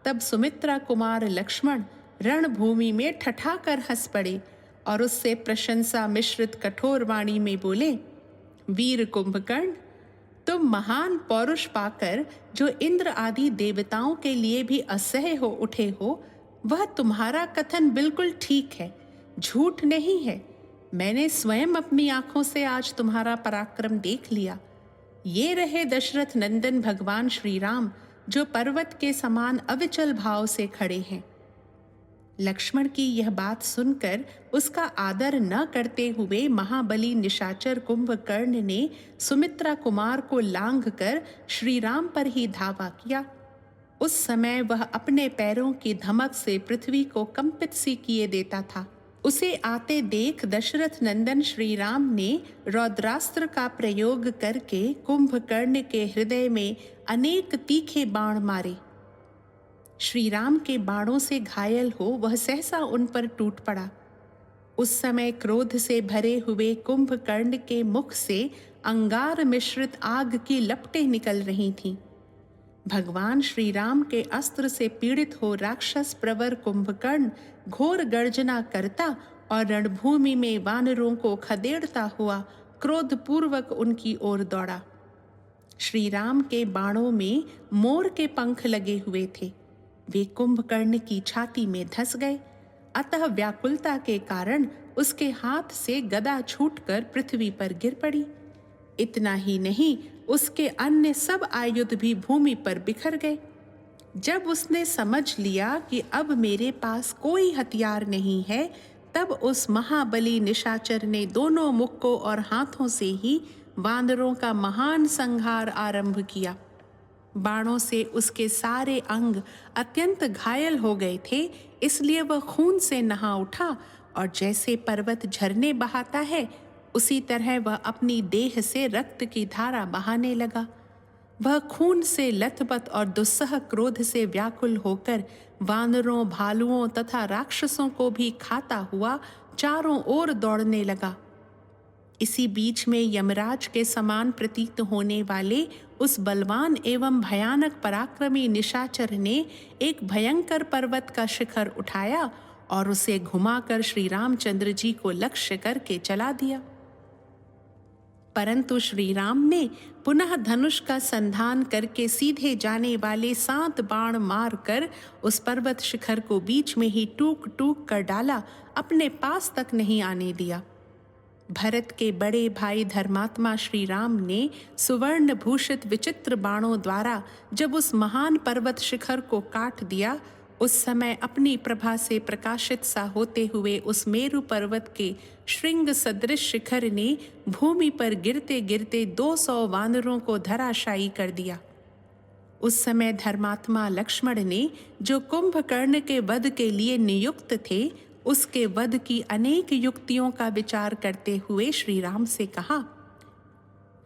तब सुमित्रा कुमार लक्ष्मण रणभूमि में ठठाकर हंस पड़े और उससे प्रशंसा मिश्रित कठोर वाणी में बोले, वीर कुंभकर्ण, तुम महान पौरुष पाकर जो इंद्र आदि देवताओं के लिए भी असह्य हो उठे हो, वह तुम्हारा कथन बिल्कुल ठीक है, झूठ नहीं है। मैंने स्वयं अपनी आंखों से आज तुम्हारा पराक्रम देख लिया। ये रहे दशरथ नंदन भगवान श्री राम, जो पर्वत के समान अविचल भाव से खड़े हैं। लक्ष्मण की यह बात सुनकर उसका आदर न करते हुए महाबली निशाचर कुंभकर्ण ने सुमित्रा कुमार को लांघकर श्री राम पर ही धावा किया। उस समय वह अपने पैरों की धमक से पृथ्वी को कंपित सी किए देता था। उसे आते देख दशरथ नंदन श्री राम ने रौद्रास्त्र का प्रयोग करके कुंभकर्ण के हृदय में अनेक तीखे बाण मारे। श्री राम के बाणों से घायल हो वह सहसा उन पर टूट पड़ा। उस समय क्रोध से भरे हुए कुंभकर्ण के मुख से अंगार मिश्रित आग की लपटें निकल रही थीं। भगवान श्री राम के अस्त्र से पीड़ित हो राक्षस प्रवर कुंभकर्ण घोर गर्जना करता और रणभूमि में वानरों को खदेड़ता हुआ क्रोधपूर्वक उनकी ओर दौड़ा। श्री राम के बाणों में मोर के पंख लगे हुए थे। वे कुंभकर्ण की छाती में धंस गए, अतः व्याकुलता के कारण उसके हाथ से गदा छूटकर पृथ्वी पर गिर पड़ी। इतना ही नहीं, उसके अन्य सब आयुध भी भूमि पर बिखर गए। जब उसने समझ लिया कि अब मेरे पास कोई हथियार नहीं है, तब उस महाबली निशाचर ने दोनों मुक्कों और हाथों से ही वानरों का महान संहार आरंभ किया। बाणों से उसके सारे अंग अत्यंत घायल हो गए थे, इसलिए वह खून से नहा उठा और जैसे पर्वत झरने बहाता है, उसी तरह वह अपनी देह से रक्त की धारा बहाने लगा। वह खून से लथपथ और दुस्सह क्रोध से व्याकुल होकर वानरों, भालुओं तथा राक्षसों को भी खाता हुआ चारों ओर दौड़ने लगा। इसी बीच में यमराज के समान प्रतीत होने वाले उस बलवान एवं भयानक पराक्रमी निशाचर ने एक भयंकर पर्वत का शिखर उठाया और उसे घुमाकर श्री रामचंद्र जी को लक्ष्य करके चला दिया। परंतु श्री राम ने पुनः धनुष का संधान करके सीधे जाने वाले 7 बाण मारकर उस पर्वत शिखर को बीच में ही टूक टूक कर डाला, अपने पास तक नहीं आने दिया। भरत के बड़े भाई धर्मात्मा श्री राम ने सुवर्ण भूषित विचित्र बाणों द्वारा जब उस महान पर्वत शिखर को काट दिया, उस समय अपनी प्रभा से प्रकाशित सा होते हुए उस मेरु पर्वत के श्रृंग सदृश शिखर ने भूमि पर गिरते गिरते 200 वानरों को धराशायी कर दिया। उस समय धर्मात्मा लक्ष्मण ने, जो कुंभकर्ण के वध के लिए नियुक्त थे, उसके वध की अनेक युक्तियों का विचार करते हुए श्री राम से कहा,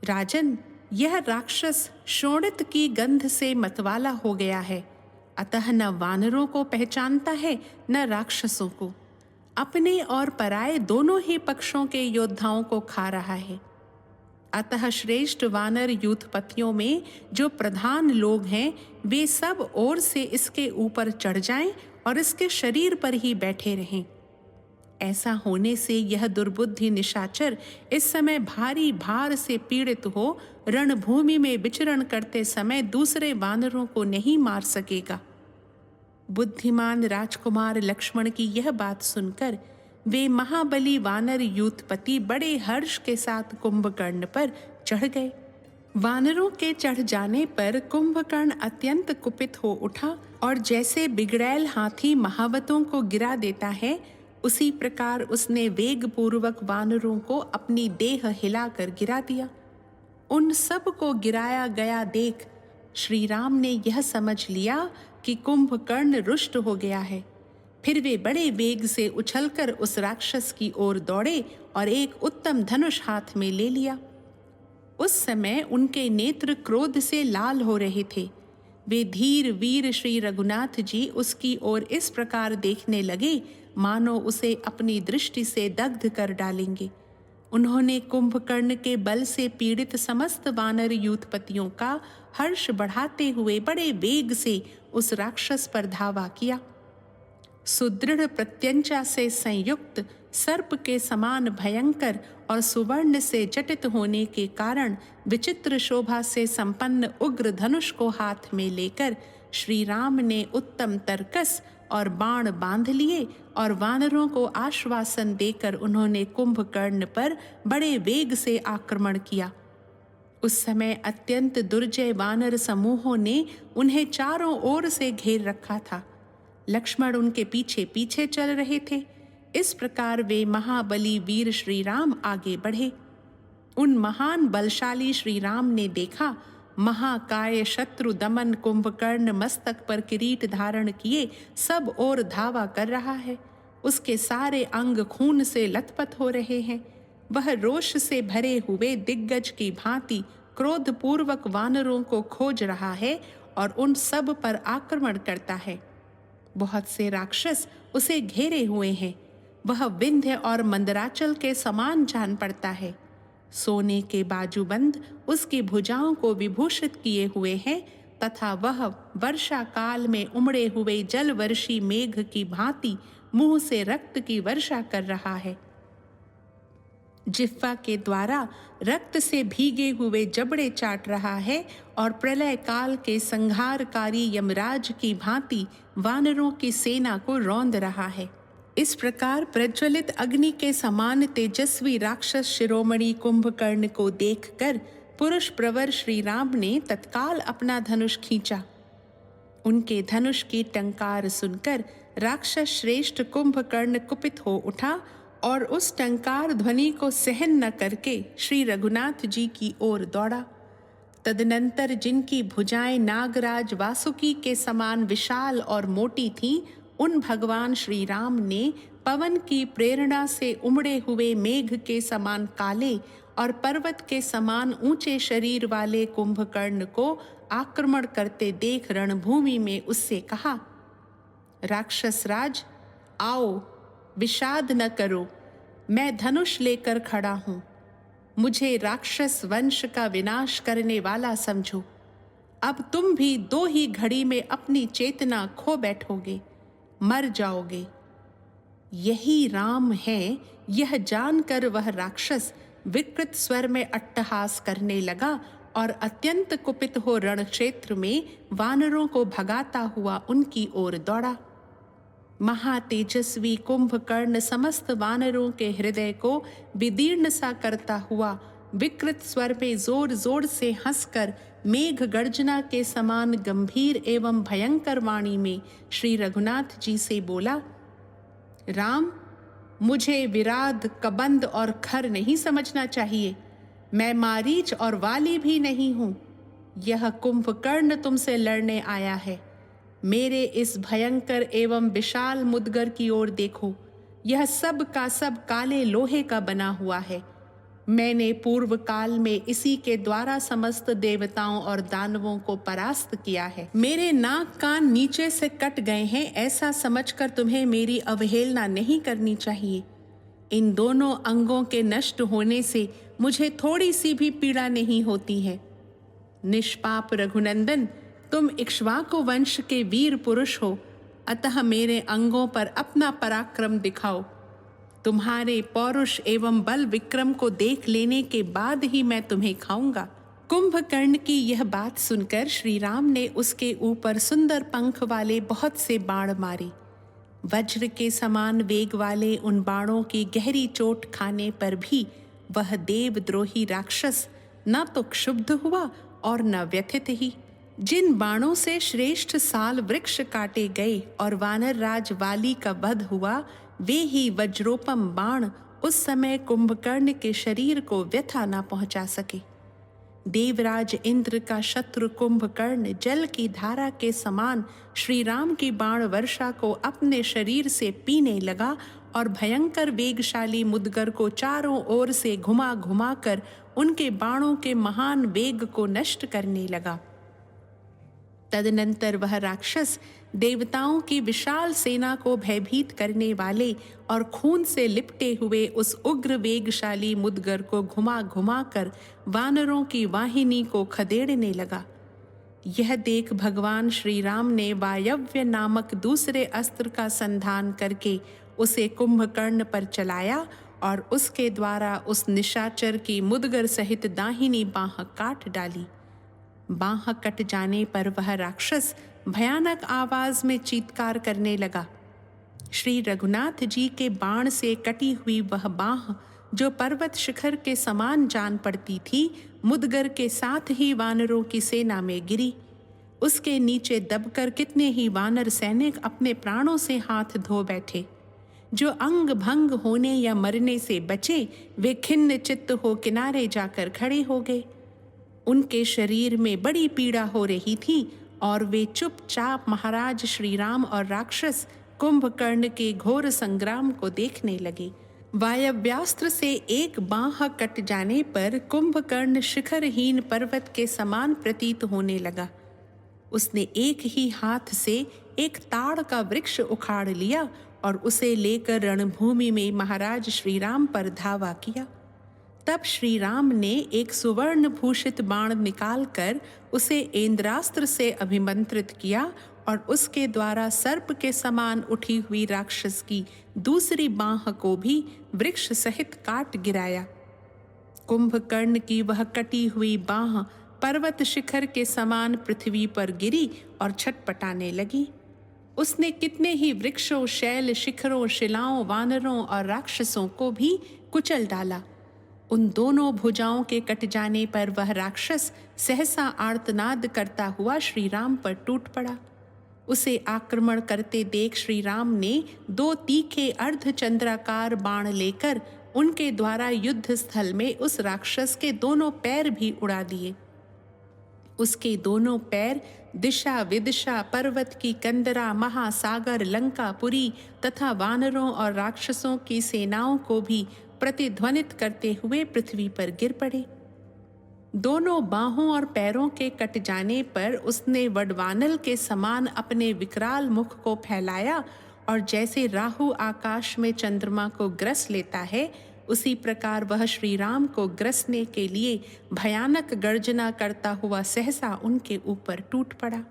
राजन, यह राक्षस शोणित की गंध से मतवाला हो गया है, अतः न वानरों को पहचानता है न राक्षसों को। अपने और पराये दोनों ही पक्षों के योद्धाओं को खा रहा है। अतः श्रेष्ठ वानर यूथपतियों में जो प्रधान लोग हैं, वे सब ओर से इसके ऊपर चढ़ जाएं और इसके शरीर पर ही बैठे रहें। ऐसा होने से यह दुर्बुद्धि निशाचर इस समय भारी भार से पीड़ित हो रणभूमि में विचरण करते समय दूसरे वानरों को नहीं मार सकेगा। बुद्धिमान राजकुमार लक्ष्मण की यह बात सुनकर वे महाबली वानर यूथपति बड़े हर्ष के साथ कुंभकर्ण पर चढ़ गए। वानरों के चढ़ जाने पर कुंभकर्ण अत्यंत कुपित हो उठा और जैसे बिगड़ैल हाथी महावतों को गिरा देता है, उसी प्रकार उसने वेग पूर्वक वानरों को अपनी देह हिलाकर गिरा दिया। उन सब को गिराया गया देख श्री राम ने यह समझ लिया कि कुंभकर्ण रुष्ट हो गया है। फिर वे बड़े वेग से उछलकर उस राक्षस की ओर दौड़े और एक उत्तम धनुष हाथ में ले लिया। उस समय उनके नेत्र क्रोध से लाल हो रहे थे। वे धीर वीर श्री रघुनाथ जी उसकी ओर इस प्रकार देखने लगे मानो उसे अपनी दृष्टि से दग्ध कर डालेंगे। उन्होंने कुंभकर्ण के बल से पीड़ित समस्त वानर यूथपतियों का हर्ष बढ़ाते हुए बड़े वेग से उस राक्षस पर धावा किया। सुदृढ़ प्रत्यंचा से संयुक्त सर्प के समान भयंकर और सुवर्ण से जटित होने के कारण विचित्र शोभा से संपन्न उग्र धनुष को हाथ में लेकर श्री राम ने उत्तम तरकस और बाण बांध लिए और वानरों को आश्वासन देकर उन्होंने कुंभकर्ण पर बड़े वेग से आक्रमण किया। उस समय अत्यंत दुर्जय वानर समूहों ने उन्हें चारों ओर से घेर रखा था। लक्ष्मण उनके पीछे पीछे चल रहे थे। इस प्रकार वे महाबली वीर श्री राम आगे बढ़े। उन महान बलशाली श्री राम ने देखा, महाकाय शत्रु दमन कुंभकर्ण मस्तक पर किरीट धारण किए सब ओर धावा कर रहा है। उसके सारे अंग खून से लथपथ हो रहे हैं। वह रोष से भरे हुए दिग्गज की भांति क्रोधपूर्वक वानरों को खोज रहा है और उन सब पर आक्रमण करता है। बहुत से राक्षस उसे घेरे हुए हैं। वह विंध्य और मंदराचल के समान जान पड़ता है। सोने के बाजूबंद उसकी भुजाओं को विभूषित किए हुए हैं तथा वह वर्षा काल में उमड़े हुए जलवर्षी मेघ की भांति मुंह से रक्त की वर्षा कर रहा है। जिह्वा के द्वारा रक्त से भीगे हुए जबड़े चाट रहा है और प्रलय काल के संहारकारी यमराज की भांति वानरों की सेना को रौंद रहा है। इस प्रकार प्रज्वलित अग्नि के समान तेजस्वी राक्षस शिरोमणि कुंभकर्ण को देखकर पुरुष प्रवर श्री राम ने तत्काल अपना धनुष खींचा। उनके धनुष की टंकार सुनकर राक्षस श्रेष्ठ कुंभकर्ण कुपित हो उठा और उस टंकार ध्वनि को सहन न करके श्री रघुनाथ जी की ओर दौड़ा। तदनंतर जिनकी भुजाएं नागराज वासुकी के समान विशाल और मोटी थीं, उन भगवान श्री राम ने पवन की प्रेरणा से उमड़े हुए मेघ के समान काले और पर्वत के समान ऊंचे शरीर वाले कुंभकर्ण को आक्रमण करते देख रणभूमि में उससे कहा, राक्षस राज, आओ, विषाद न करो, मैं धनुष लेकर खड़ा हूं। मुझे राक्षस वंश का विनाश करने वाला समझो। अब तुम भी 2 ही घड़ी में अपनी चेतना खो बैठोगे, मर जाओगे। यही राम है, यह जानकर वह राक्षस विकृत स्वर में अट्टहास करने लगा और अत्यंत कुपित हो रण क्षेत्र में वानरों को भगाता हुआ उनकी ओर दौड़ा। महातेजस्वी कुंभकर्ण समस्त वानरों के हृदय को विदीर्ण सा करता हुआ विकृत स्वर पे जोर जोर से हंसकर मेघ गर्जना के समान गंभीर एवं भयंकर वाणी में श्री रघुनाथ जी से बोला, राम, मुझे विराध, कबंध और खर नहीं समझना चाहिए। मैं मारीच और वाली भी नहीं हूं। यह कुंभकर्ण तुमसे लड़ने आया है। मेरे इस भयंकर एवं विशाल मुद्गर की ओर देखो। यह सब का सब काले लोहे का बना हुआ है। मैंने पूर्व काल में इसी के द्वारा समस्त देवताओं और दानवों को परास्त किया है। मेरे नाक कान नीचे से कट गए हैं, ऐसा समझकर तुम्हें मेरी अवहेलना नहीं करनी चाहिए। इन दोनों अंगों के नष्ट होने से मुझे थोड़ी सी भी पीड़ा नहीं होती है। निष्पाप रघुनंदन, तुम इक्ष्वाकु वंश के वीर पुरुष हो, अतः मेरे अंगों पर अपना पराक्रम दिखाओ। तुम्हारे पौरुष एवं बल विक्रम को देख लेने के बाद ही मैं तुम्हें खाऊंगा। कुंभकर्ण की यह बात सुनकर श्री राम ने उसके ऊपर सुंदर पंख वाले बहुत से बाण मारे। वज्र के समान वेग वाले उन बाणों की गहरी चोट खाने पर भी वह देवद्रोही राक्षस न तो क्षुब्ध हुआ और न व्यथित ही। जिन बाणों से श्रेष्ठ साल वृक्ष काटे गए और वानर राज वाली का वध हुआ, वे ही वज्रोपम बाण उस समय कुंभकर्ण के शरीर को व्यथा न पहुंचा सके। देवराज इंद्र का शत्रु कुंभकर्ण जल की धारा के समान श्री राम की बाण वर्षा को अपने शरीर से पीने लगा और भयंकर वेगशाली मुद्गर को चारों ओर से घुमा घुमा कर उनके बाणों के महान वेग को नष्ट करने लगा। तदनंतर वह राक्षस देवताओं की विशाल सेना को भयभीत करने वाले और खून से लिपटे हुए उस उग्र वेगशाली मुद्गर को घुमा घुमा कर वानरों की वाहिनी को खदेड़ने लगा। यह देख भगवान श्री राम ने वायव्य नामक दूसरे अस्त्र का संधान करके उसे कुंभकर्ण पर चलाया और उसके द्वारा उस निशाचर की मुद्गर सहित दाहिनी बांह काट डाली। बांह कट जाने पर वह राक्षस भयानक आवाज में चीत्कार करने लगा। श्री रघुनाथ जी के बाण से कटी हुई वह बांह, जो पर्वत शिखर के समान जान पड़ती थी, मुद्गर के साथ ही वानरों की सेना में गिरी। उसके नीचे दबकर कितने ही वानर सैनिक अपने प्राणों से हाथ धो बैठे। जो अंग भंग होने या मरने से बचे, वे खिन्न चित्त हो किनारे जाकर खड़े हो गए। उनके शरीर में बड़ी पीड़ा हो रही थी और वे चुपचाप महाराज श्री राम और राक्षस कुंभकर्ण के घोर संग्राम को देखने लगे। वायव्यास्त्र से एक बांह कट जाने पर कुंभकर्ण शिखरहीन पर्वत के समान प्रतीत होने लगा। उसने एक ही हाथ से एक ताड़ का वृक्ष उखाड़ लिया और उसे लेकर रणभूमि में महाराज श्री राम पर धावा किया। तब श्री राम ने एक सुवर्ण भूषित बाण निकालकर उसे इंद्रास्त्र से अभिमंत्रित किया और उसके द्वारा सर्प के समान उठी हुई राक्षस की दूसरी बांह को भी वृक्ष सहित काट गिराया। कुंभकर्ण की वह कटी हुई बांह पर्वत शिखर के समान पृथ्वी पर गिरी और छटपटाने लगी। उसने कितने ही वृक्षों, शैल शिखरों, शिलाओं, वानरों और राक्षसों को भी कुचल डाला। उन दोनों भुजाओं के कट जाने पर वह राक्षस सहसा आर्तनाद करता हुआ श्री राम पर टूट पड़ा। उसे आक्रमण करते देख श्री राम ने दो तीखे अर्धचंद्राकार बाण लेकर उनके द्वारा युद्ध स्थल में उस राक्षस के दोनों पैर भी उड़ा दिए। उसके दोनों पैर दिशा विदिशा, पर्वत की कंदरा, महासागर, लंकापुरी तथा वानरों और राक्षसों की सेनाओं को भी प्रतिध्वनित करते हुए पृथ्वी पर गिर पड़े। दोनों बाहों और पैरों के कट जाने पर उसने वडवानल के समान अपने विकराल मुख को फैलाया और जैसे राहु आकाश में चंद्रमा को ग्रस लेता है, उसी प्रकार वह श्री राम को ग्रसने के लिए भयानक गर्जना करता हुआ सहसा उनके ऊपर टूट पड़ा।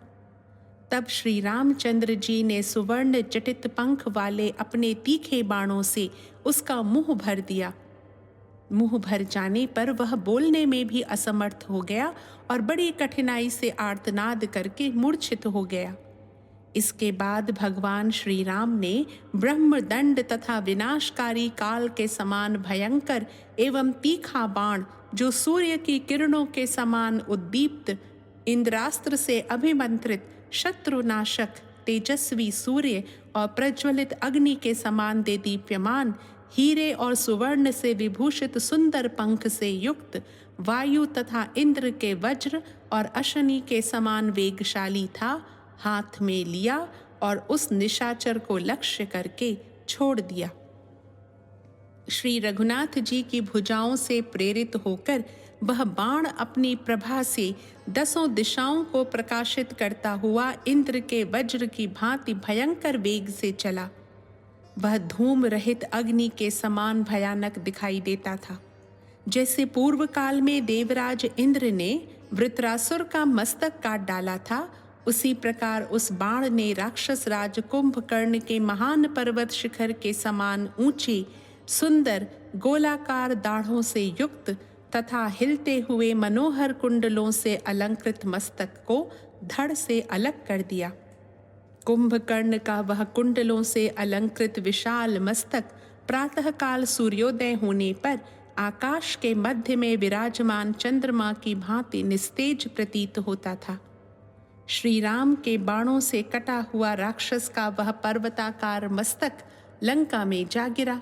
तब श्री रामचंद्र जी ने सुवर्ण जटित पंख वाले अपने तीखे बाणों से उसका मुंह भर दिया। मुंह भर जाने पर वह बोलने में भी असमर्थ हो गया और बड़ी कठिनाई से आर्तनाद करके मूर्छित हो गया। इसके बाद भगवान श्री राम ने ब्रह्मदंड तथा विनाशकारी काल के समान भयंकर एवं तीखा बाण, जो सूर्य की किरणों के समान उद्दीप्त, इंद्रास्त्र से अभिमंत्रित, शत्रुनाशक, तेजस्वी सूर्य और प्रज्वलित अग्नि के समान देदीप्यमान, हीरे और सुवर्ण से विभूषित सुंदर पंख से युक्त, वायु तथा इंद्र के वज्र और अशनि के समान वेगशाली था, हाथ में लिया और उस निशाचर को लक्ष्य करके छोड़ दिया। श्री रघुनाथ जी की भुजाओं से प्रेरित होकर वह बाण अपनी प्रभा से 10 दिशाओं को प्रकाशित करता हुआ इंद्र के वज्र की भांति भयंकर वेग से चला। वह धूम रहित अग्नि के समान भयानक दिखाई देता था। जैसे पूर्व काल में देवराज इंद्र ने वृत्रासुर का मस्तक काट डाला था, उसी प्रकार उस बाण ने राक्षस राज कुंभकर्ण के महान पर्वत शिखर के समान ऊंचे, सुंदर, गोलाकार दाढ़ों से युक्त तथा हिलते हुए मनोहर कुंडलों से अलंकृत मस्तक को धड़ से अलग कर दिया। कुंभकर्ण का वह कुंडलों से अलंकृत विशाल मस्तक प्रातःकाल सूर्योदय होने पर आकाश के मध्य में विराजमान चंद्रमा की भांति निस्तेज प्रतीत होता था। श्री राम के बाणों से कटा हुआ राक्षस का वह पर्वताकार मस्तक लंका में जा गिरा।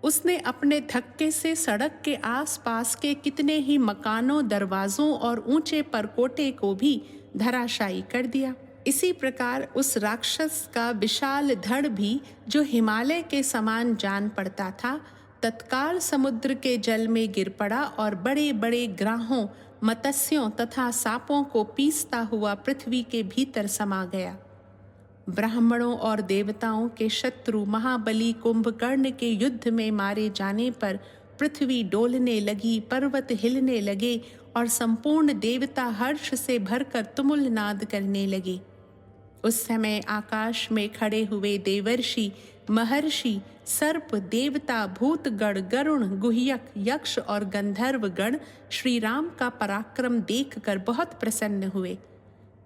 उसने अपने धक्के से सड़क के आसपास के कितने ही मकानों, दरवाजों और ऊंचे परकोटे को भी धराशायी कर दिया। इसी प्रकार उस राक्षस का विशाल धड़ भी, जो हिमालय के समान जान पड़ता था, तत्काल समुद्र के जल में गिर पड़ा और बड़े बड़े ग्राहों, मत्स्यों तथा सांपों को पीसता हुआ पृथ्वी के भीतर समा गया। ब्राह्मणों और देवताओं के शत्रु महाबली कुंभकर्ण के युद्ध में मारे जाने पर पृथ्वी डोलने लगी, पर्वत हिलने लगे और संपूर्ण देवता हर्ष से भरकर तुमुल नाद करने लगे। उस समय आकाश में खड़े हुए देवर्षि, महर्षि, सर्प, देवता, भूतगण, गरुण, गुह्यक, यक्ष और गंधर्व गण श्री राम का पराक्रम देखकर बहुत प्रसन्न हुए।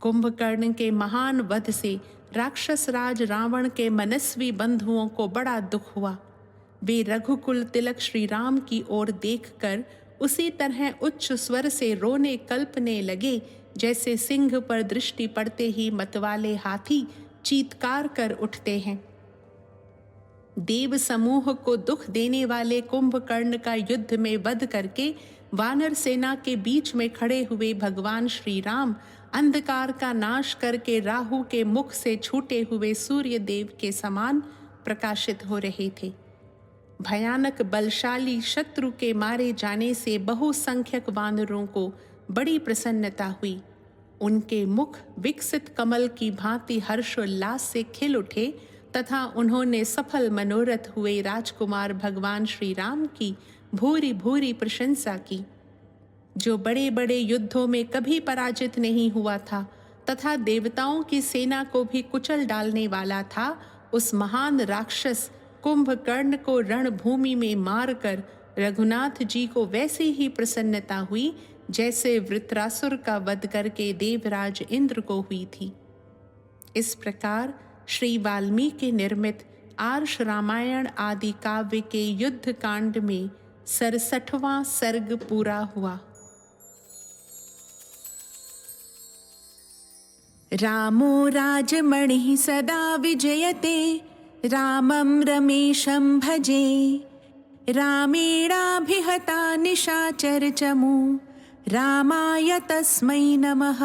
कुंभकर्ण के महान वध से राक्षस राज रावण के मनस्वी बंधुओं को बड़ा दुख हुआ। वे रघुकुल तिलक श्री राम की ओर देखकर उसी तरह उच्च स्वर से रोने कल्पने लगे, जैसे सिंह पर दृष्टि पड़ते ही मतवाले हाथी चीत्कार कर उठते हैं। देव समूह को दुख देने वाले कुंभकर्ण का युद्ध में वध करके वानर सेना के बीच में खड़े हुए भगवान श्री राम अंधकार का नाश करके राहु के मुख से छूटे हुए सूर्य देव के समान प्रकाशित हो रहे थे। भयानक बलशाली शत्रु के मारे जाने से बहुसंख्यक वानरों को बड़ी प्रसन्नता हुई। उनके मुख विकसित कमल की भांति हर्षोल्लास से खिल उठे तथा उन्होंने सफल मनोरथ हुए राजकुमार भगवान श्री राम की भूरी भूरी प्रशंसा की। जो बड़े बड़े युद्धों में कभी पराजित नहीं हुआ था तथा देवताओं की सेना को भी कुचल डालने वाला था, उस महान राक्षस कुंभकर्ण को रणभूमि में मारकर रघुनाथ जी को वैसे ही प्रसन्नता हुई जैसे वृत्रासुर का वध करके देवराज इंद्र को हुई थी। इस प्रकार श्री वाल्मीकि निर्मित आर्ष रामायण आदि काव्य के युद्ध कांड में 67वां सर्ग पूरा हुआ। रामो राजमणिः सदा विजयते, रामं रमेशं भजे। रामेणाभिहता निशाचरचमू, रामाय तस्मै नमः।